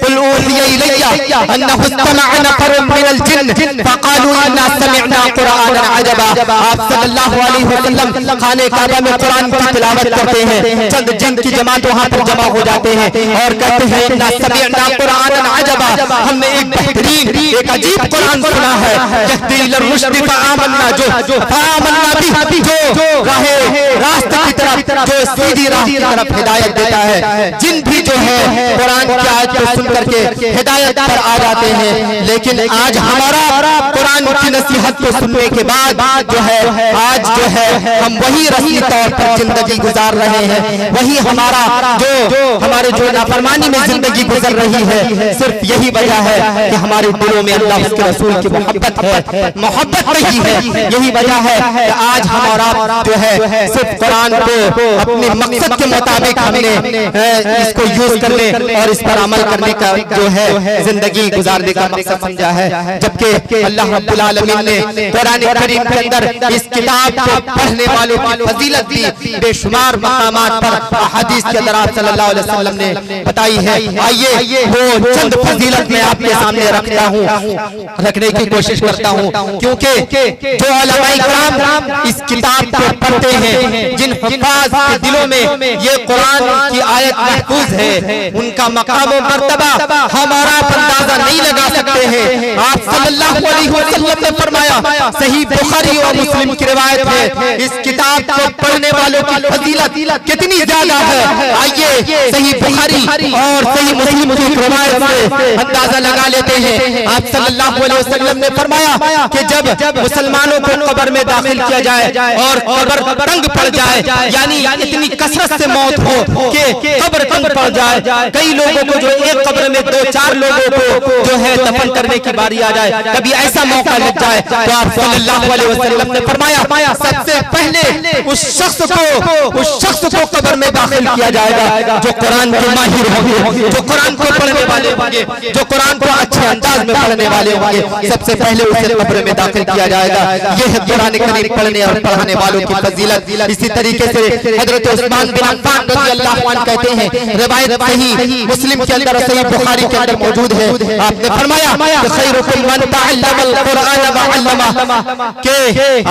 कुल ऊहिया इलैया अन्नहु इस्तमअ नफरुम मिनल जिन्न फक़ालू इन्ना समिअना कुरानन अजबा। आप सल्लल्लाहु अलैहि वसल्लम खाने काबा में कुरान की तिलावत करते हैं, चंद जिन की जमात वहां पर जमा हो जाते हैं और कहते हैं इन्ना समिअना कुरानन अजबा, हमने एक बेहतरीन एक अजीब कुरान सुना है। यहदी इलर रुश्द फआमन्ना, जो फआमन्ना भी जो रास्ते की तरफ, जो सीधी राह की तरफ हिदायत देता है। जिन भी जो है कुरान की आयत को सुन करके हिदायत पर आ जाते हैं। लेकिन आज हमारा कुरान की नसीहत को सुनने के बाद जो है आज जो है हम वही रस्मी तौर पर जिंदगी गुजार रहे हैं, वही हमारा हमारे जो नाफरमानी में जिंदगी गुजर रही है। सिर्फ यही वजह है कि हमारे दिलों में अल्लाह उसके रसूल की मोहब्बत है, मोहब्बत नहीं है। यही वजह है कि आज हमारा जो है सिर्फ कुरान को अपने मकसद के मुताबिक हमने इसको यूज करने और इस पर अमल करने का जो है जिंदगी गुजारने का मकसद समझा है। जबकि अल्लाह रब्बुल आलमीन ने कुरान करीम के अंदर इस किताब को पढ़ने वालों की फजीलत दी बेशुमार मकामात पर हदीस के अंदर आप सल्लल्लाहु अलैहि वसल्लम ने बताई है। आइए वो चंद फजीलत मैं आपके सामने रखता हूँ, रखने की कोशिश करता हूँ, क्योंकि जो उलमाए किराम इस किताब को पढ़ते हैं, जिन हुफ़ाज़ के दिलों में ये कुरान की आयत महफूज है, उनका मकाम व मर्तबा हमारा अंदाजा नहीं लगा सकते हैं। आप सल्लल्लाहु अलैहि वसल्लम ने फरमाया, सही बुखारी और मुस्लिम की रिवायत है, इस किताब को पढ़ने वालों की फजीलत कितनी ज्यादा है। आइए सही बुखारी और सही मुस्लिम की रिवायत से अंदाजा लगा लेते हैं। आप सल्लल्लाहु अलैहि वसल्लम ने फरमाया कि जब मुसलमानों को कब्र में दाखिल किया जाए और कब्र तंग पड़ जाए, यानी इतनी कसरत से मौत हो कि कब्र तंग पड़ जाए, कई लोगों को जो एक कब्र में 2-4 लोगों को जो है दफन करने की बारी आ जाए, कभी ऐसा मौका लग जाए तो आप सल्लल्लाहु अलैहि वसल्लम ने फरमाया सबसे पहले उस शख्स को कब्र में दाखिल किया जाएगा जो कुरान के माहिर होंगे, जो कुरान को पढ़ने वाले होंगे, जो कुरान को अच्छे अंदाज में पढ़ने वाले होंगे। सबसे पहले उसे कब्र में दाखिल किया जाएगा। यह है कुरान करीम पढ़ने और पढ़ाने वालों की फजीलत। इसी तरीके से हजरत उस्मान बिन अफ़्फ़ान रज़ियल्लाहु अन्हु कहते हैं, रिवायत सही मुस्लिम के अंदर सही बुखारी के अंदर मौजूद है, आपने फरमाया कि खैरुकुम मन तअल्लमल कुरान व अल्लमा, कि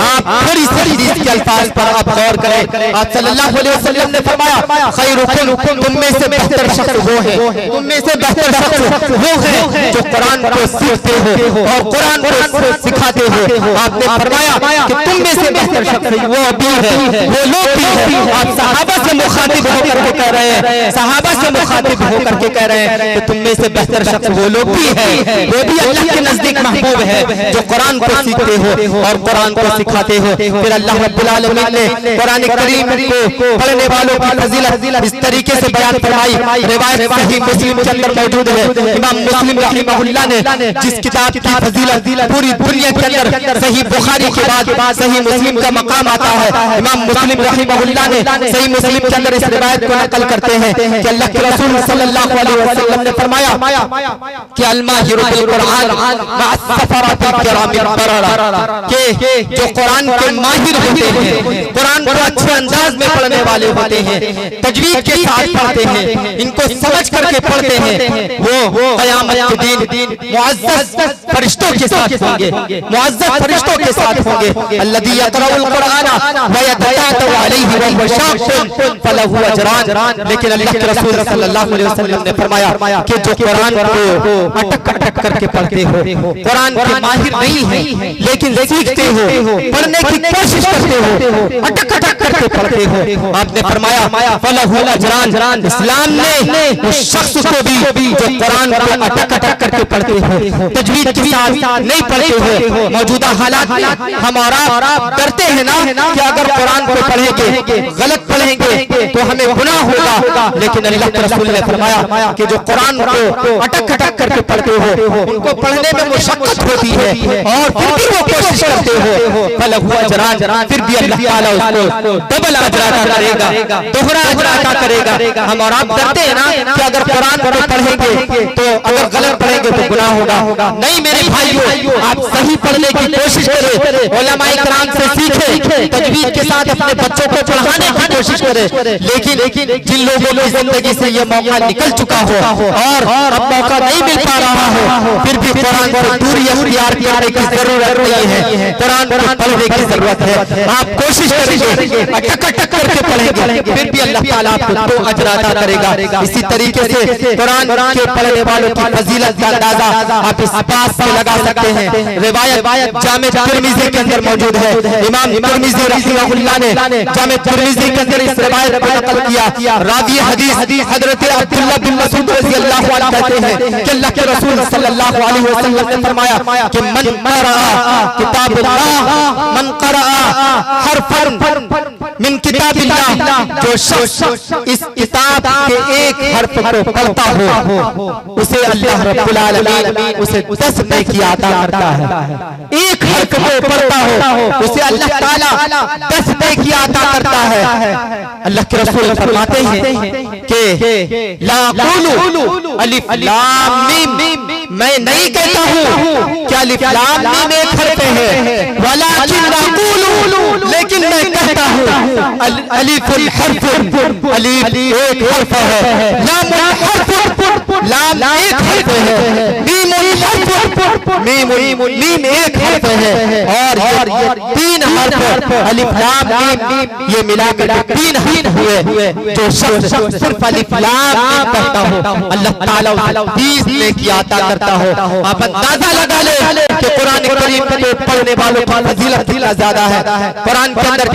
आप थोड़ी सी इसके अल्फाज पर आप गौर करें। आप सल्लल्लाहु अलैहि वसल्लम ने फरमाया खैरुकुम, तुम में से बेहतर शख्स वो है, तुम में से बेहतर शख्स वो है जो कुरान को सीखते हो और कुरान को सिखाते हो। आपने फरमाया कि तुम में से बेहतर शख्स वो भी है, वो लोग भी है। आप सहाबा से मुखातिब होकर के कह रहे हैं, सहाबा से मुखातिब होकर के कह रहे हैं कि तुम में से बेहतर शख्स वो लोग भी है, वो भी अल्लाह के नजदीक महबूब है जो कुरान को सीखते हो और कुरान को सिखाते हो। फिर अल्लाह रब्बुल आलमीन ने कुरान करीम को पढ़ने वालों की फजीलत इस तरीके से बयान फरमाई। रिवायत सही मुस्लिम के अंदर मौजूद है। इमाम मुस्लिम रहमहुल्लाह ने जिस किताब की फजीलत पूरी दुनिया के अंदर सही बुखारी के बाद सही मुस्लिम का मकाम आता है, इमाम मुस्लिम रहमहुल्लाह ने सही मुस्लिम के अंदर इस रिवायत को नकल करते हैं कि अल्लाह के रसूल सल्लल्लाहु अलैहि वसल्लम ने फरमाया कि अल-माहिरु बिल कुरान मअस-सफरातिल किरामिल बररा, कि जो कुरान के माहिर होते हैं, कुरान को अच्छे अंदाज में पढ़ने वाले होते हैं, तजवीद के साथ पढ़ते हैं, इनको समझ करके पढ़ते हैं, वो क़यामत के दिन मुअज़्ज़ज़ फरिश्तों के साथ होंगे, मुअज़्ज़ज़ फरिश्तों के साथ होंगे। अल्लज़ी यक़रउल कुरान व यतताअतु अलैहि व हुव शाक़्क़ुन फलहु अजरान। लेकिन अल्लाह के रसूल सल्लल्लाहु अलैहि वसल्लम ने फरमाया कि जो कुरान को अटक करके पढ़ते हो, कुरान के माहिर नहीं है लेकिन सीखते हो, पढ़ने की कोशिश करते हो, अटक करके पढ़ते हो, आपने फरमाया फलहु अजरान। इस्लाम ने उस शख्स को भी जो कुरान को अटक करके पढ़ते हो, तजवीद के साथ नहीं पढ़ते हो। मौजूदा हालात में हमारा डरते हैं ना कि अगर कुरान को पढ़ेंगे, गलत पढ़ेंगे तो हमें गुनाह होगा। लेकिन अल्लाह के रसूल ने फरमाया कि जो कुरान को अटक करके पढ़ते हो, उनको पढ़ने में मुशक्कत होती है और फिर भी वो कोशिश करते हो, फलहु अजरान, फिर भी अल्लाह ताला उसको डबल अजर अता करेगा, दोहरा अजर अजर अता करेगा। हम और आप डरते हैं ना कि अगर कुरान को पढ़ेंगे तो अगर गलत पढ़ेंगे तो गुनाह होगा। नहीं मेरे भाइयों, आप सही पढ़ने की कोशिश करें, उलमाए किराम से सीखें, तजवीद के साथ अपने बच्चों को पढ़ाने की कोशिश करें। लेकिन जिन लोगों की जिंदगी से ये मौका निकल चुका हो और अब मौका नहीं मिल पा रहा हो, फिर भी कुरान से दूरी अख्तियार करने की जरूरत नहीं है, कुरान को पढ़ने की जरूरत है। आप कोशिश करेंगे, टक करके पढ़ेंगे, फिर भी अल्लाह ताला आपको तो अजर अता करेगा। इसी तरीके से कुरान के पढ़ने वालों की फजीलत का अंदाजा आप इस बात से लगा सकते हैं। रिवायत जामे तिर्मिज़ी के अंदर मौजूद है। इमाम तिर्मिज़ी रहमतुल्लाह ने जामे तिर्मिज़ी के अंदर इस रिवायत को नकल किया। रावी हदीस हजरत अब्दुल्लाह बिन मसूद रज़ियल्लाहु अन्हु कहते हैं कि अल्लाह के रसूल सल्लल्लाहु अलैहि वसल्लम ने फरमाया कि मन क़रअ किताबुल्लाह, मन क़रअ हरफन मिन किताबिल्लाह, जो शख्स इस किताब के एक हर्फ को पढ़ता हो उसे अल्लाह रब्बुल आलमीन उसे 10 नेकी अता करता है। एक हर्फ को पढ़ता हो उसे अल्लाह ताला 10 नेकी अता करता है। अल्लाह के रसूल फरमाते हैं कि ला क़ूलू अलिफ लाम मीम, मैं नहीं कहता हूँ कि अलिफ लाम मीम एक हर्फ है, वलाकिन क़ूलू, लेकिन मैं कहता हूँ अलिफुल हर्फ, अलिफ एक हर्फ है, लामुल हर्फ, लाम एक हर्फ है, मीमुल हर्फ, मीम एक हर्फ है, और ये 3 हर्फ अलिफ लाम मीम ये मिलाकर 3 हर्फ हुए। जो शख्स सिर्फ अलिफ लाम मीम पढ़ता हो अल्लाह ताला उसे 20 नेकी अता करता हो। आप अंदाजा लगा ले कि कुरान करीम को पढ़ने वालों की फजीलत कितना ज्यादा है। कुरान के अंदर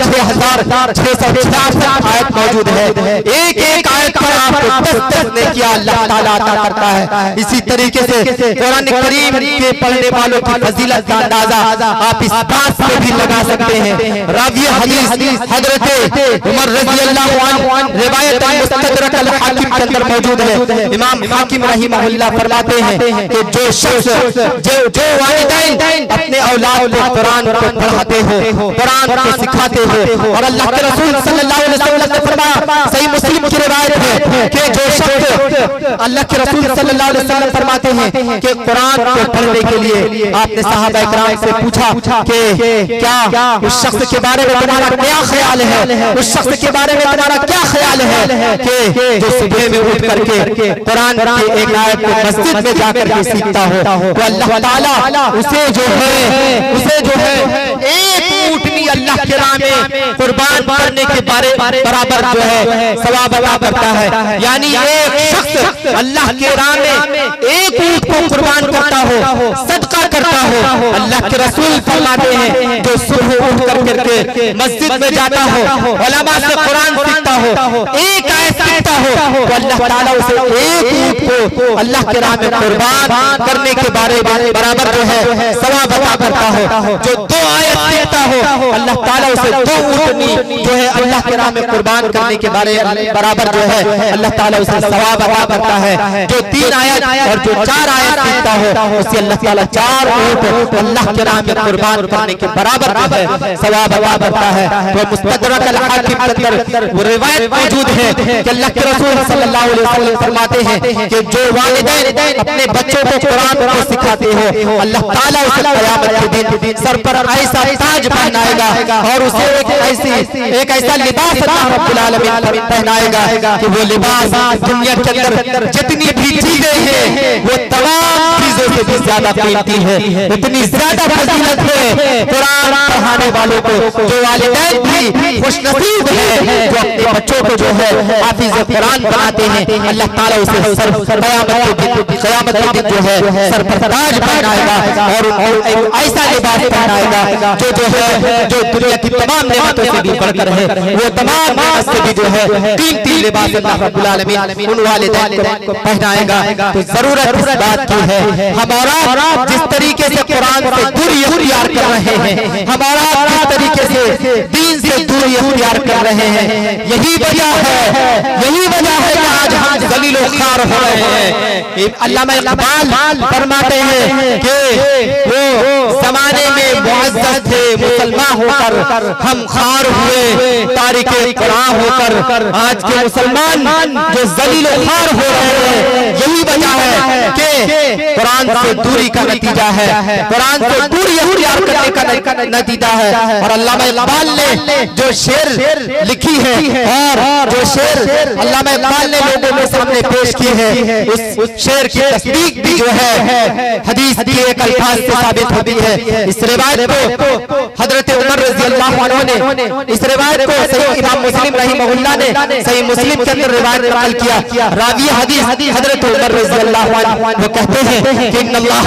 6650 आयत मौजूद है। एक आयत पर आपको 10 नेकी अल्लाह ताला अता करता है। इसी तरीके से कुरान करीम के पढ़ने वालों की फजीलत का अंदाजा आप इस बात से भी लगा सकते हैं। रावी हदीस हजरत उमर रज़ियल्लाहु अन्हु रिवायत मुस्तदरक अल हाकिम के अंदर मौजूद है। इमाम हाकिम रहमहुल्लाह फरमाते हैं कि जो शख्स जो वालिदैन अपने औलाद को कुरान को पढ़ाते हो, कुरान को सिखाते हो, और अल्लाह के रसूल सल्लल्लाहु अलैहि वसल्लम ने फरमाया, सही मुस्लिम की रिवायत है कि जो शख्स अल्लाह के रसूल सल्लल्लाहु अलैहि वसल्लम फरमाते हैं कि कुरान को पढ़ने के लिए आपने सहाबा इकराम से पूछा कि क्या उस शख्स के बारे में तुम्हारा क्या ख्याल है, उस शख्स के बारे में तुम्हारा क्या ख्याल है कि जो सुबह में उठ करके कुरान की एक आयत को मस्जिद में जाकर के सीखता हो, तो अल्लाह ताला उसे जो है एक ऊँटनी अल्लाह के राह में कुर्बान करने के बराबर जो है सवाब अता करता है। यानी एक शख्स अल्लाह के राह में एक ऊँट को कुर्बान करता हो, सदका करता हो, अल्लाह के रसूल फरमाते हैं जो सुबह उठ करके मस्जिद में जाता हो, उलमा से कुरान सीखता हो, एक आयत सीखता हो, तो अल्लाह ताला उसे एक ऊँट को अल्लाह के राह में कुर्बान करने के बराबर जो है सवाब अता करता हो। जो 2 आयत सीखता हो अल्लाह ताला उसे 2 ऊँटनी जो है अल्लाह के राह में कुर्बान करने के बराबर जो है अल्लाह ताला उसे सवाब अता करता है। जो 3 आयत और जो 4 आयत सीखता हो उसे अल्लाह ताला 4 ऊँट अल्लाह के राह में कुर्बान करने के बराबर जो है सवाब अता करता है। तो मुस्तदरक अल हाकिम के अंदर वो रिवायत मौजूद है कि अल्लाह के रसूल सल्लल्लाहु अलैहि वसल्लम फरमाते हैं कि जो वालिदैन अपने बच्चों को कुरान को सिखाते हो अल्लाह ताला उसे क़यामत के दिन सर पर ऐसा ताज पहनाएगा और उसे एक ऐसा लिबास अल्लाह रब्बुल आलमीन पहनाएगा कि वो लिबास दुनिया के अंदर जितनी भी चीजें हैं वो तमाम चीजों से भी ज्यादा कीमती है, इतनी ज्यादा फजीलत है कुरान पढ़ाने वालों को। जो वालिदैन भी खुशनसीब है जो अपने बच्चों को जो है हाफिज कुरान बनाते हैं, अल्लाह ताला उसे क़यामत के दिन जो है सर पर ताज पहनाएगा और ऐसा लिबास पहनाएगा जो है जो दुनिया की तमाम नेमतों से भी बढ़कर है, वो तमाम नेमत से भी जो है कीमती लिबास अल्लाह रब्बुल आलमीन उन वालिदैन को पहनाएगा। तो जरूरत इस बात की है हमारा जिस तरीके से कुरान से दूरी इख्तियार कर रहे हैं, हमारा जिस तरीके से दीन से दूरी इख्तियार कर रहे हैं, यही वजह है कि आज हम जलील खार हो रहे हैं। अल्लामा इकबाल फरमाते हैं कि वो जमाने में मुअज़्ज़ज़ थे, मुसलमान होकर हम खार हुए, तारिके कुरान होकर आज के मुसलमान जो ज़लील खार हो रहे हैं। यही वजह है कि कुरान से दूरी का नतीजा है, कुरान से दूरी अख्तियार करने का नतीजा है। और अल्लामा इकबाल ने जो शेर लिखी है और जो शेर अल्लामा इकबाल ने लोगों के सामने पेश की है, उस शेर की तस्दीक भी जो है हदीस के एक अल्फाज से साबित होती है। इस रिवायत को हजरत उमर रज़ियल्लाहु अन्हु ने, इस रिवायत को सही इमाम मुस्लिम रहिमहुल्लाह ने सही मुस्लिम के अंदर रिवायत नकल किया। रावी हदीस हजरत उमर रज़ियल्लाहु अन्हु वो कहते हैं कि इन्नल्लाह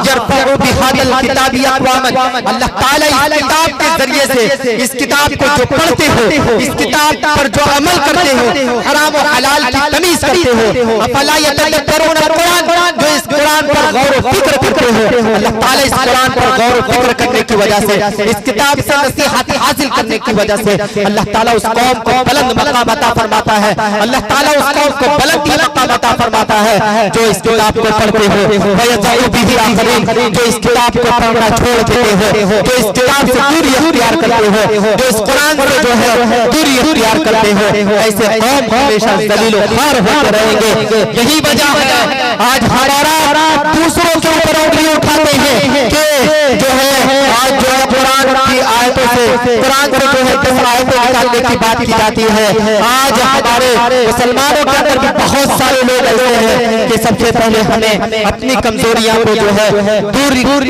यरफउ बिहादल किताबी अक़वामन, अल्लाह ताला इस किताब के जरिए से, इस किताब को जो पढ़ते हो, इस किताब पर जो अमल करते हो, हराम और हलाल की तमीज करते हो, अफला यतदब्बरून कुरान, जो इस कुरान पर गौर व फिक्र करते हो, अल्लाह ताला इस कुरान पर गौर व फिक्र करने की वजह से, इस किताब से नसीहत हासिल करने की वजह से अल्लाह ताला उस कौम को बुलंद मकाम अता फरमाता है। अल्लाह ताला उस कौम को बुलंद मकाम अता फरमाता है जो इस किताब को पढ़ते हो, वयज़उ बिही आखरीन, जो इस किताब को पढ़ना छोड़ देते हो, जो इस किताब से दूरी अख्तियार करते हो, जो इस कुरान से जो है दूरी अख्तियार करते हो, ऐसे कौम हमेशा ज़लील व खार होते रहेंगे। यही वजह है आज हमारा दूसरों के ऊपर उंगली उठाते हैं कि जो है आज जो है कुरान की आयतों से, कुरान से जो है किस आयतों निकालने की बात की जाती है। आज हमारे मुसलमानों के अंदर भी बहुत सारे लोग ऐसे हैं कि सबसे पहले हमें अपनी कमजोरियां को जो है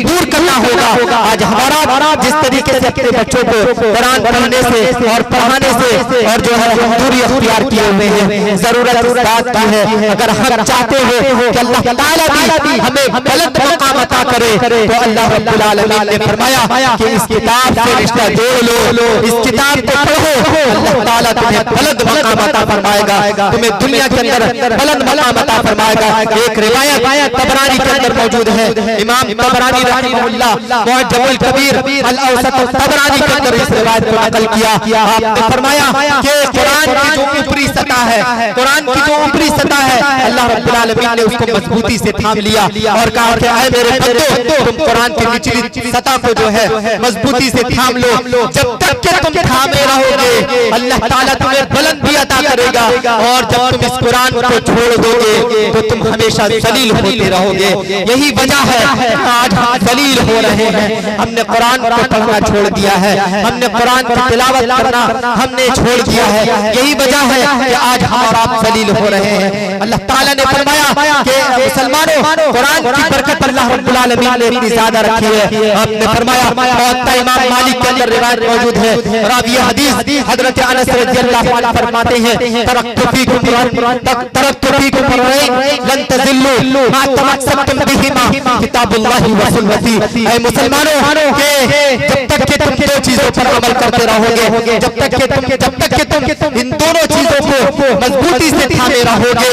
दूर करना होगा। आज हमारा जिस तरीके से अपने बच्चों को कुरान पढ़ने से और पढ़ाने से और जो है दूरी अख्तियार किए हुए हैं, जरूरत इस बात की है अगर हम चाहते हो कि अल्लाह ताला भी हमें बुलंद मकाम अता करे तो अल्लाह रब्बुल आलमीन ने फरमाया कि इस किताब से रिश्ता जोड़ लो, इस किताब को पढ़ो, अल्लाह ताला तुम्हें बुलंद मकाम अता फरमाएगा, तुम्हें दुनिया के अंदर बुलंद मकाम अता फरमाएगा। एक रिवायत तबरानी के अंदर मौजूद है, इमाम तबरानी रहमहुल्लाह मुअज्जमुल कबीर अल औसत तबरानी के अंदर इस रिवायत को नकल किया। आपने फरमाया कि कुरान की जो ऊपरी सतह है, कुरान की जो ऊपरी सतह है, अल्लाह रब्बुल आलमीन ने उसको मजबूती से थाम लिया और कहा कि ऐ मेरे बंदो, तुम कुरान की निचली सतह को जो है मजबूती से थाम लो। जब तक कि तुम थामे रहोगे अल्लाह ताला तुम्हें बुलंद भी अता करेगा, और जब तुम इस कुरान को छोड़ दोगे तो तुम हमेशा ज़लील होते रहोगे। यही वजह है आज हम ज़लील हो रहे हैं, हमने कुरान को पढ़ना छोड़ दिया है, हमने कुरान की तिलावत करना हमने छोड़ दिया है। यही वजह है कि आज हम आप ज़लील हो रहे हैं। अल्लाह ताला ने फरमाया कि मुसलमानों कुरान की बरकत अल्लाह रब्बुल आलमीन ने इतनी ज्यादा रखी है। आपने फरमाया मुअत्ता इमाम मालिक के अंदर रिवायत मौजूद है, रावी हदीस हजरत अनस रज़ियल्लाहु अन्हु फरमाते हैं तरक्तु फीकुम लन तज़िल्लू मा तमस्सकतुम बिहिमा किताबुल्लाहि व सुन्नती। ऐ मुसलमानों के जब तक कि तुम दो चीजों पर अमल करते रहोगे, जब तक कि तुम इन दोनों चीजों को मजबूती से थामे रहोगे,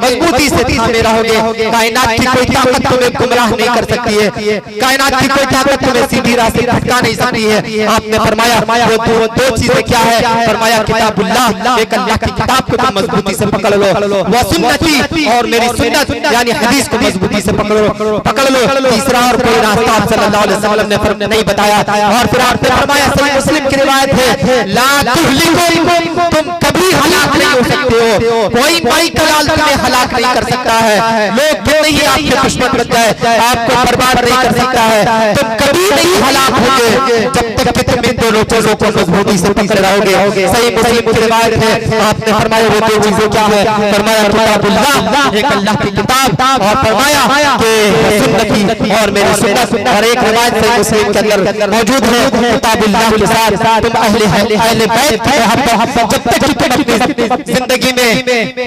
मजबूती से थामे रहोगे, कायनात की कोई ताकत तुम्हें गुमराह नहीं कर सकती है, कायनात की कोई ताकत तुम्हें सीधी राह से भटका नहीं सकती है। आपने फरमाया वो दो चीजें क्या है, फरमाया किताबुल्लाह, एक अल्लाह की किताब को तुम मजबूती से पकड़ लो, व सुन्नती, और मेरी सुन्नत यानी हदीस को मजबूती से पकड़ लो। तीसरा और कोई रास्ता आप सल्लल्लाहु अलैहि वसल्लम ने नहीं बताया। और फिर आपने फरमाया सही मुस्लिम की रिवायत है, ला तुहलिकू, तुम कभी हलाक नहीं हो सकते हो, कोई माई कलाल तुम्हें हलाक नहीं कर सकता है, लोग कितने ही आपके दुश्मन बन जाए आपको बर्बाद नहीं कर सकता है, तुम कभी नहीं हलाक होगे जब तक कि तुम इन दोनों चीजों को मजबूती से पकड़े रहोगे। सही मुस्लिम की रिवायत है, आपने फरमाया वो दो चीजें क्या है, फरमाया किताबुल्लाह, एक अल्लाह की किताब, और फरमाया कि सुन्नती, और मेरी सुन्नत। और एक रिवायत सही मुस्लिम के अंदर मौजूद है किताबुल्लाह के साथ तुम अहले बैत की मोहब्बत जब तक कि तुम अपनी जिंदगी में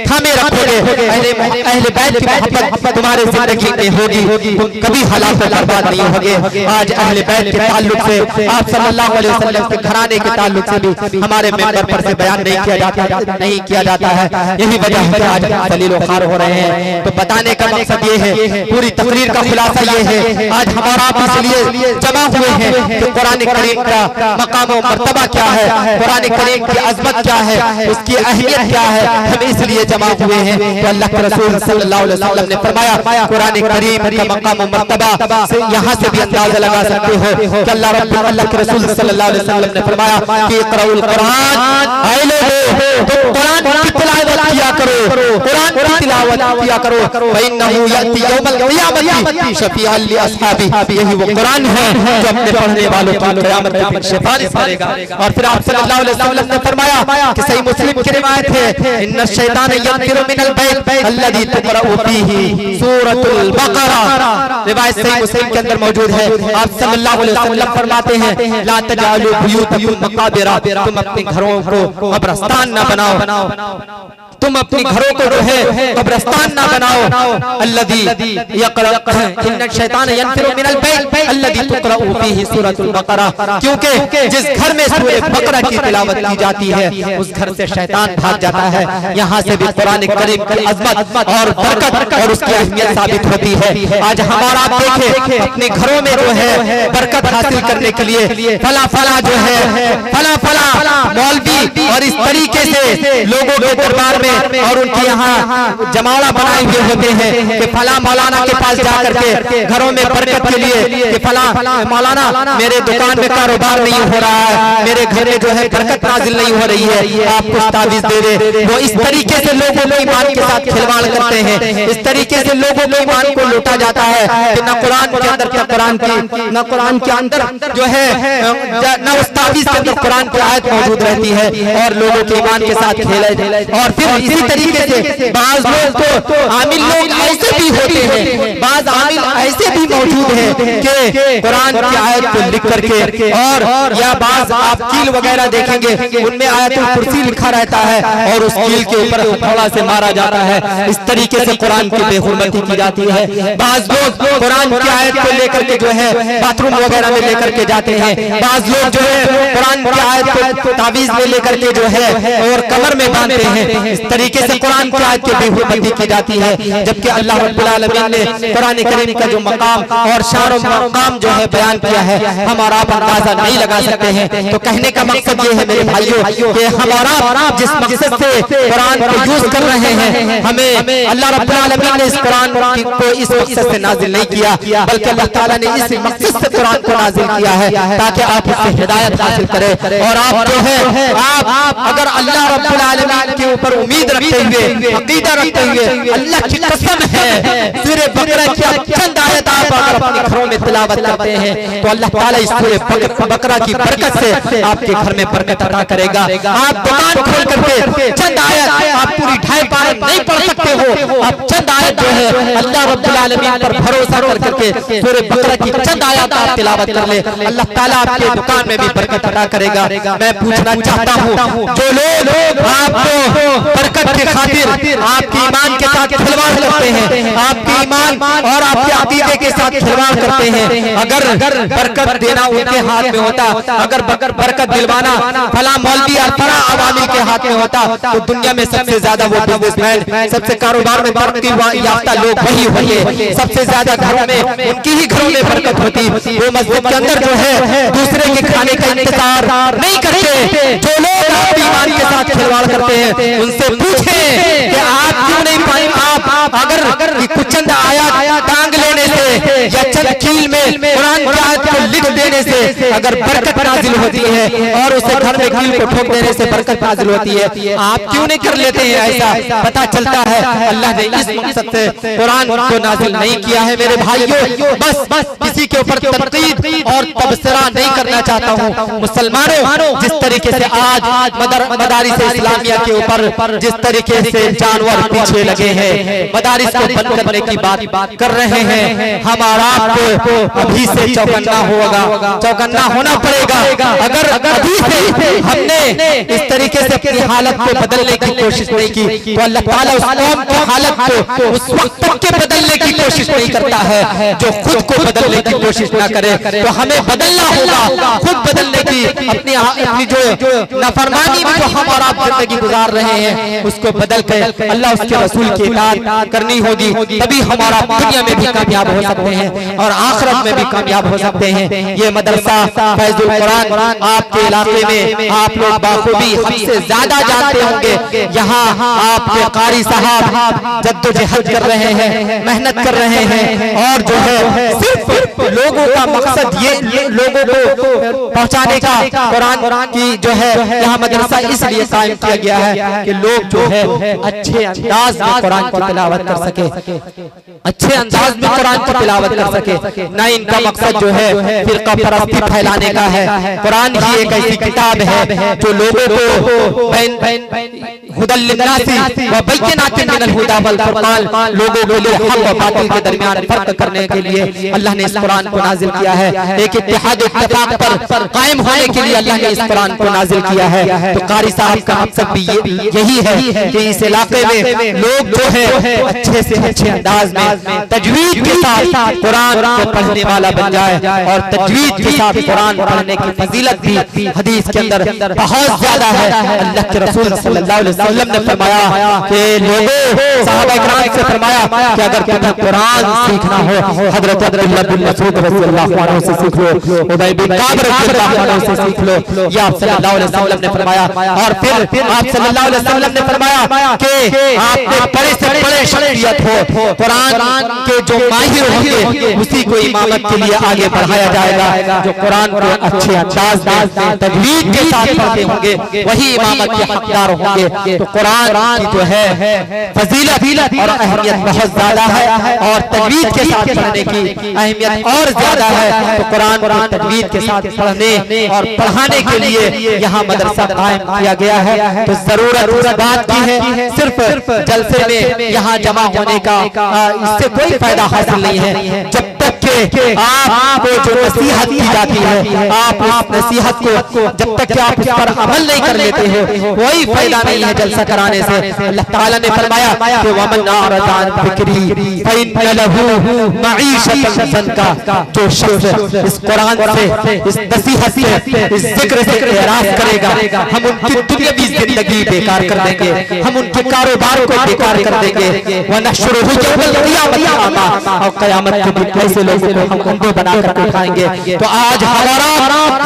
थामे रखोगे, अहले बैत की मोहब्बत तुम्हारे जिंदगी में होगी, तुम कभी हालात में बर्बाद नहीं होगे। आज अहले बैत के ताल्लुक से, आप सल्लल्लाहु अलैहि वसल्लम के घराने के ताल्लुक से भी हमारे मेंबर पर से बयान नहीं किया जाता है। यही वजह है कि आज हम ज़लील व खार हो रहे हैं। तो बताने का मकसद ये है, पूरी तकरीर का खुलासा ये है, आज हमारा आप इसलिए जमा हुए हैं कि कुरान करीम का मकाम और मर्तबा क्या है, कुरान करीम की अजमत क्या है, उसकी अहमियत क्या है, हम इसलिए जमा हुए हैं तो अल्लाह के रसूल सल्लल्लाहु अलैहि वसल्लम ने फरमाया कुरान करीम का मकाम मर्तबा से यहाँ से भी अंदाजा लगा सकते हो कि अल्लाह के रसूल सल्लल्लाहु अलैहि वसल्लम ने फरमाया कि इक़राउल कुरान, ऐ लोगों तो कुरान की तिलावत किया करो, कुरान की तिलावत किया करो, फइन्नहु याती यौमल क़ियामती शफ़ीअन लि अस्हाबी, यही वो कुरान है जो अपने पढ़ने वालों की क़यामत के दिन सिफारिश करेगा। और फिर आप सल्लल्लाहु अलैहि वसल्लम ने फरमाया कि सही मुस्लिम की रिवायत है, इन्न शैतान यंफिरु मिनल बैत अल्लज़ी तुक़रअु फीही सूरतुल बक़रा, रिवायत सही मुस्लिम के अंदर मौजूद है। आप सल्लल्लाहु अलैहि वसल्लम फरमाते हैं ला तजालु बुयूतकुम मक़ाबिरा, तुम अपने घरों को कब्रिस्तान न बनाओ, तुम अपने घरों को जो है कब्रिस्तान ना बनाओ। अल्लज़ी यक़रा इन्न शैतान यंफिरु मिनल बैत अल्लज़ी तुक़रअु फीही सूरतुल बक़रा, क्योंकि जिस घर में सूरह बकरा की तिलावत की जाती है उस घर से शैतान भाग जाता है। यहाँ से भी कुरान करीम की अज़मत और बरकत और उसकी अहमियत साबित होती है। आज हमारा आप देखें अपने घरों में जो है बरकत हासिल करने के लिए फला फला जो है फला मौलवी और इस तरीके से लोगों के दरबार में और उनके यहाँ जमावड़ा बनाए हुए होते हैं कि फला मौलाना के पास जाकर के घरों में बरकत के लिए कि फला मौलाना मेरे दुकान में कारोबार नहीं हो रहा है, मेरे घर में जो है बरकत नाजिल नहीं हो रही है, आप कुछ ताबीज दे दे। वो इस तरीके से लोगों को ईमान के साथ खिलवाड़ करते हैं, इस तरीके से लोगों को ईमान को लूटा जाता है कि न कुरान के अंदर न कुरान के अंदर जो है न उस ताबीज के अंदर कुरान की आयत मौजूद रहती है और लोगों के ईमान के साथ खेले। और फिर इसी तरीके से बाज लोग तो आमिल लोग ऐसे भी होते हैं, बाज आमिल ऐसे भी मौजूद हैं कि कुरान की आयत को लिख करके और या बाज आप कील वगैरह देखेंगे उनमें आयतुल कुर्सी लिखा रहता है और उस कील के ऊपर हथौड़ा से मारा जाता है। इस तरीके से कुरान की बेहुरमती की जाती है। बाज लोग कुरान की आयत को लेकर के जो है बाथरूम वगैरह में लेकर के जाते हैं, बाज लोग जो है कुरान की आयत को ताबीज में लेकर के जो है और कमर में बांधते हैं। इस तरीके से कुरान की आयत की बेहुरमती की जाती है, जबकि अल्लाह रब्बुल आलमीन ने कुरान करीम का जो मकाम और शान और मकाम जो है बयान किया है हमारा आप अंदाजा नहीं लगा सकते हैं। तो कहने का मकसद ये है मेरे भाइयों कि हमारा जिस मकसद से कुरान को यूज कर रहे हैं हमें अल्लाह रब्बुल आलमीन ने इस कुरान को इस मकसद से नाजिल नहीं किया, बल्कि अल्लाह ताला ने इस मकसद से कुरान को नाजिल किया है ताकि आप उससे हिदायत हासिल करें। और आप जो है आप अगर अल्लाह रब्बुल आलमीन के ऊपर उम्मीद रखते हुए अकीदा रखते हुए अल्लाह की कसम है सूरह बकरा की चंद आयत आप अगर अपने घरों में तिलावत करते हैं तो अल्लाह ताला इस सूरह बकरा की बरकत से आपके घर में बरकत अता करेगा। आप दुकान खोल करके चंद आयत आप पूरी 2.5 पारा नहीं पढ़ सकते हो, आप चंद आयत जो है अल्लाह रब्बुल आलमीन पर भरोसा कर करके सूरह बकरा की चंद आयत आप तिलावत कर ले, अल्लाह ताला आपके दुकान में भी बरकत अता करेगा। मैं पूछना चाहता हूँ जो लोग आपको बरकत के खातिर आपके ईमान के साथ खिलवाड़ करते हैं, आपके ईमान और आपके अकीदे के साथ खिलवाड़ करते हैं, अगर बरकत देना उनके हाथ में होता, अगर बरकत दिलवाना फला मौलवी और फला अवामी के हाथ में होता तो दुनिया में सबसे ज्यादा वो बिजनेसमैन सबसे कारोबार में तरक्की याफ्ता लोग वही होंगे, सबसे ज्यादा घरों में उनकी ही घरों में बरकत होती। वो मस्जिद के अंदर जो है दूसरे के खाने का इंतजार नहीं करते। जो लोग आपके ईमान के साथ खिलवाड़ करते हैं उनसे पूछें कि आप क्यों नहीं पाए, आप अगर कुछ चंद आयत टांग लेने से या चंद कील में कुरान की आयत को लिख देने से अगर बरकत नाजिल होती है और उसे घर में कील को ठोक देने से बरकत नाजिल होती है, आप क्यों नहीं कर लेते हैं ऐसा? पता चलता है अल्लाह ने इस मकसद से कुरान को नाजिल नहीं किया है। मेरे भाइयों बस किसी के ऊपर तनकीद और तबसरा नहीं करना चाहता हूँ। मुसलमानों जिस तरीके से आज मदारिस इस्लामिया के ऊपर जिस तरीके से जानवर पीछे लगे हैं, मदारिस को बंद करने की बात कर रहे हैं, हमारा आपको अभी से चौकन्ना होना पड़ेगा। अगर अभी से हमने इस तरीके से अपनी हालत को बदलने की कोशिश नहीं की तो अल्लाह ताला उस कौम की हालत को उस वक्त तक के बदलने की कोशिश नहीं करता है जो खुद को बदलने की कोशिश ना करे। तो हमें बदलना होगा, खुद बदलने की अपनी जो नाफरमानी में जो हम और आप जिंदगी गुजार रहे हैं उसको बदल कर अल्लाह उसके रसूल की इताअत करनी होगी, तभी हमारा दुनिया में भी कामयाब हो सकते हैं और आखिरत में भी कामयाब हो सकते हैं। ये मदरसा फैजुल कुरान आपके इलाके में आप लोग बाखूबी हमसे ज्यादा जानते होंगे। यहाँ आपके कारी साहब जद्दोजहद कर रहे हैं, मेहनत कर रहे हैं और जो है सिर्फ लोगों का मकसद ये लोगों को पहुंचाने का कुरान की जो है यहाँ मदरसा इसलिए कायम किया गया है कि लोग जो है अच्छे अंदाज में कुरान की तिलावत कर सके, अच्छे अंदाज में कुरान की तिलावत कर सके। ना इनका मकसद जो है फिरका परस्ती फैलाने का है। कुरान ही एक ऐसी किताब है जो लोगों को हुदल लिन्नासी व बय्यिनातिन मिनल हुदा वल फुरकान, लोगों के लिए हक व बातिल के दरमियान फर्क करने के लिए अल्लाह ने इस कुरान को नाजिल किया है। एक इत्तेहाद इत्तेफाक पर कायम होने के लिए अल्लाह ने इस कुरान को नाजिल किया है। तो कारी साहब का मकसद भी यही है कि इस इलाके में लोग जो है अच्छे से अच्छे अंदाज में तजवीद के साथ कुरान को पढ़ने वाला बन जाए। और तजवीद के साथ कुरान पढ़ने की फजीलत भी हदीस के अंदर बहुत ज्यादा है। अल्लाह के रसूल सल्लल्लाहु अलैहि वसल्लम ने फरमाया कि लोगों सहाबा इकराम से फरमाया कि अगर तुम्हें कुरान सीखना हो हजरत अब्दुल्लाह बिन मसूद रज़ियल्लाहु अन्हु से सीख लो, उबय बिन काब रज़ियल्लाहु अन्हु से सीख लो। ये आप सल्लल्लाहु अलैहि वसल्लम ने फरमाया। और फिर आप सल्लल्लाहु अलैहि वसल्लम ने फरमाया कि आपने बड़े से बड़े शख्सियत हो, कुरान के जो माहिर होंगे उसी को इमामत के लिए आगे बढ़ाया जाएगा। जो कुरान को अच्छे अंदाज में तजवीद के साथ पढ़ते होंगे वही इमामत के हकदार होंगे। तो कुरान की जो है फजीलत और अहमियत बहुत ज्यादा है और तजवीद के साथ पढ़ने की अहमियत और ज्यादा है। तो कुरान को तजवीद के साथ पढ़ने और पढ़ाने के लिए यहाँ मदरसा कायम किया गया है। तो जरूरत उस बात की है, सिर्फ जलसे में यहाँ जमा होने का इससे कोई फायदा हासिल नहीं है। जब तक के आपको जो नसीहत की जाती है, आप उस नसीहत को जब तक आप उस पर अमल नहीं कर लेते हो कोई फायदा नहीं है जलसा कराने से। अल्लाह ताला ने फरमाया कि वमन अरदा अन ज़िक्री फइन्न लहू मईशतन ज़ंका, जो शख्स इस कुरान से, इस नसीहत से, इस जिक्र से एराज़ करेगा, हम उनकी दुनियावी जिंदगी बेकार कर देंगे, हम उनके कारोबार को बेकार कर देंगे। व नहशुरुहु यौमल क़ियामति आमा, और क़यामत के दिन ऐसे लोगों को हम अंधे बनाकर उठाएंगे। तो आज हमारा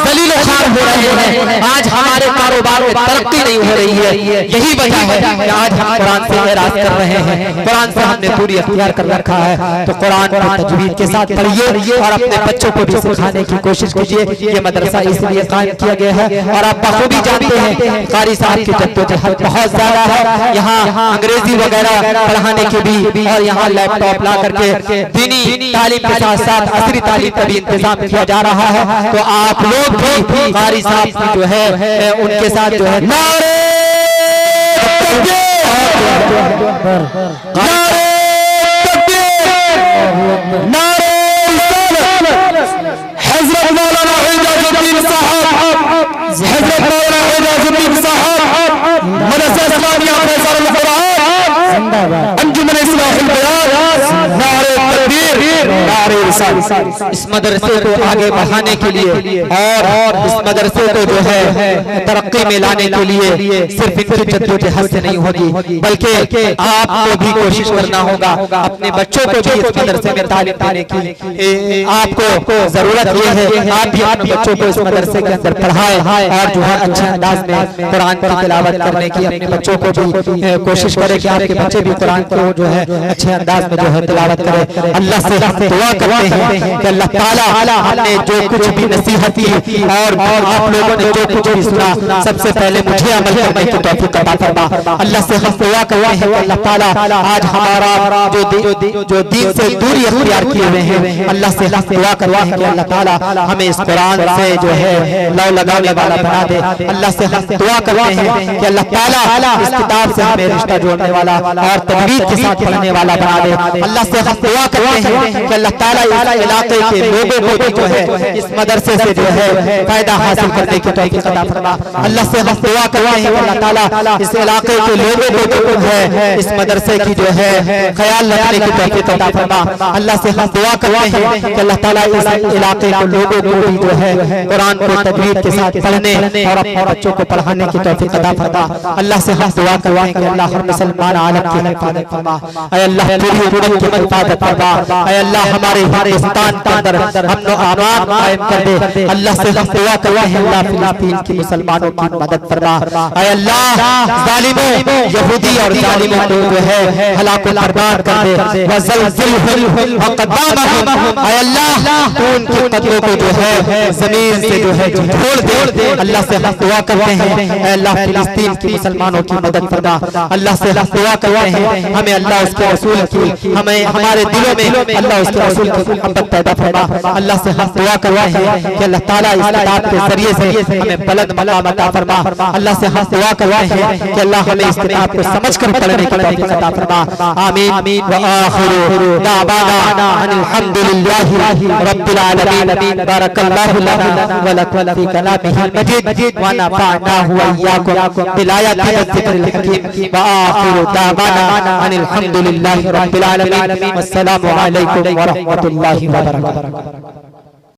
जलील खार हो रहे हैं, आज हमारे कारोबार में तरक्की नहीं हो रही है। यही वजह है कि आज हम कुरान से एराज़ कर रहे हैं, कुरान से हमने पूरी अख्तियार कर रखा है। तो कुरान को तजवीद के साथ पढ़िए और अपने बच्चों को भी सिखाने की कोशिश कीजिए। ये मदरसा इसलिए कायम किया गया है और आप बखूबी जानते हैं कारी साहब की जद्दोजहद बहुत ज्यादा है। यहाँ अंग्रेजी वगैरह पढ़ाने के भी और यहाँ लैपटॉप ला करके दीनी तालीम के साथ साथ असरी तालीम का भी इंतजाम किया जा रहा है। तो आप लोग भी कारी साहब की जो है उनके साथ जो है नारे हज़रत मौलाना इजाज़ुद्दीन साहब, हज़रत मौलाना इजाज़ुद्दीन साहब मदरसा इस्लामिया फैज़ुल कुरान अंजुमन इस्लाहुल बयान, नारे तकबीर, नारे रिसालत। इस मदरसे को आगे बढ़ाने के लिए और इस मदरसे को जो है तरक्की में लाने के लिए सिर्फ इनकी जद्दोजहद से नहीं होगी बल्कि आपको भी कोशिश करना होगा। अपने बच्चों को भी इस मदरसे में तालीम देने की आपको जरूरत ये है। आप भी अपने बच्चों को इस मदरसे के अंदर पढ़ाएं और जो है अच्छे अंदाज में कुरान की तिलावत करने की अपने बच्चों को भी कोशिश करें कि आपके बच्चे भी कुरान को जो है अच्छे अंदाज में जो है तिलावत करें। अल्लाह से दुआ करते हैं कि अल्लाह ताला हमने जो कुछ भी नसीहत की और आप लोगों ने जो कुछ भी सुना सबसे पहले मुझे अमल करने की तौफीक अता फरमा। अल्लाह से हम दुआ करते हैं कि अल्लाह ताला आज हमारा जो दीन से दूरी अख्तियार किए हुए हैं, अल्लाह से हम दुआ करते हैं कि अल्लाह ताला हमें इस कुरान से जो है लौ लगाने वाला बना दे। अल्लाह से हम दुआ करते हैं कि अल्लाह ताला इस किताब से हमें रिश्ता जोड़ने वाला और तजवीद के साथ पढ़ने वाला बना दे। अल्लाह से हम दुआ करते हैं कि अल्लाह ताला इस इलाके के लोगों को भी जो है इस मदरसे से जो है फायदा हासिल करने की तौफीक अता फरमा। अल्लाह से हम दुआ करते हैं कि अल्लाह ताला इस इलाके के लोगों को जो है इस मदरसे की जो है ख्याल रखने की तौफीक अता फरमा। अल्लाह से हम दुआ करते हैं कि अल्लाह ताला इस इलाके के लोगों को भी जो है कुरान को तजवीद के साथ पढ़ने और अपने बच्चों को पढ़ाने की तौफीक अता फरमा। अल्लाह से हम दुआ करते हैं कि अल्लाह हर मुसलमान आलम की हिफाजत फरमा। ऐ अल्लाह पूरी उम्मत की हिफाजत फरमा। ऐ अल्लाह हमारे हमारे हिंदुस्तान के अंदर अमन और अमान कायम कर दे। अल्लाह से हम दुआ करते हैं, अल्लाह फिलिस्तीन के मुसलमानों की मदद फरमा। ऐ अल्लाह जालिमों यहूदी और जालिमों को जो है हलाक बर्बाद कर दे। वज़ल्ज़िलहुम वक़द्दामहुम, ऐ अल्लाह उनके कदमों को जो है जमीन से जो है झोल दे। अल्लाह से हम दुआ करते हैं, ऐ अल्लाह फिलिस्तीन के मुसलमानों की मदद फरमा। अल्लाह से हम दुआ करते हैं, हमें अल्लाह उसके रसूल की, हमें हमारे दिलों में अल्लाह उसके रसूल की मोहब्बत पैदा फरमा। अल्लाह से हम दुआ करते हैं कि अल्लाह ताला इस किताब के जरिए से हमें बुलंद मकाम अता फरमा। अल्लाह से हम दुआ करते हैं कि अल्लाह हमें इस किताब को समझकर पढ़ने की तौफीक अता फरमा। आमीन व आखिरु दावाना अनिल हम्दुलिल्लाहि रब्बिल आलमीन। बारकल्लाहु लना व लकुम फी कलामिहिल मजीद व नफअनाहु व इय्याकुम बिल आयाति व ज़िक्रिल हकीम। व आखिरु दावाना अनिल हम्दुलिल्लाहि रब्बिल आलमीन। वस्सलामु अलैकुम व रहमतुल्लाहि व बरकातुहू।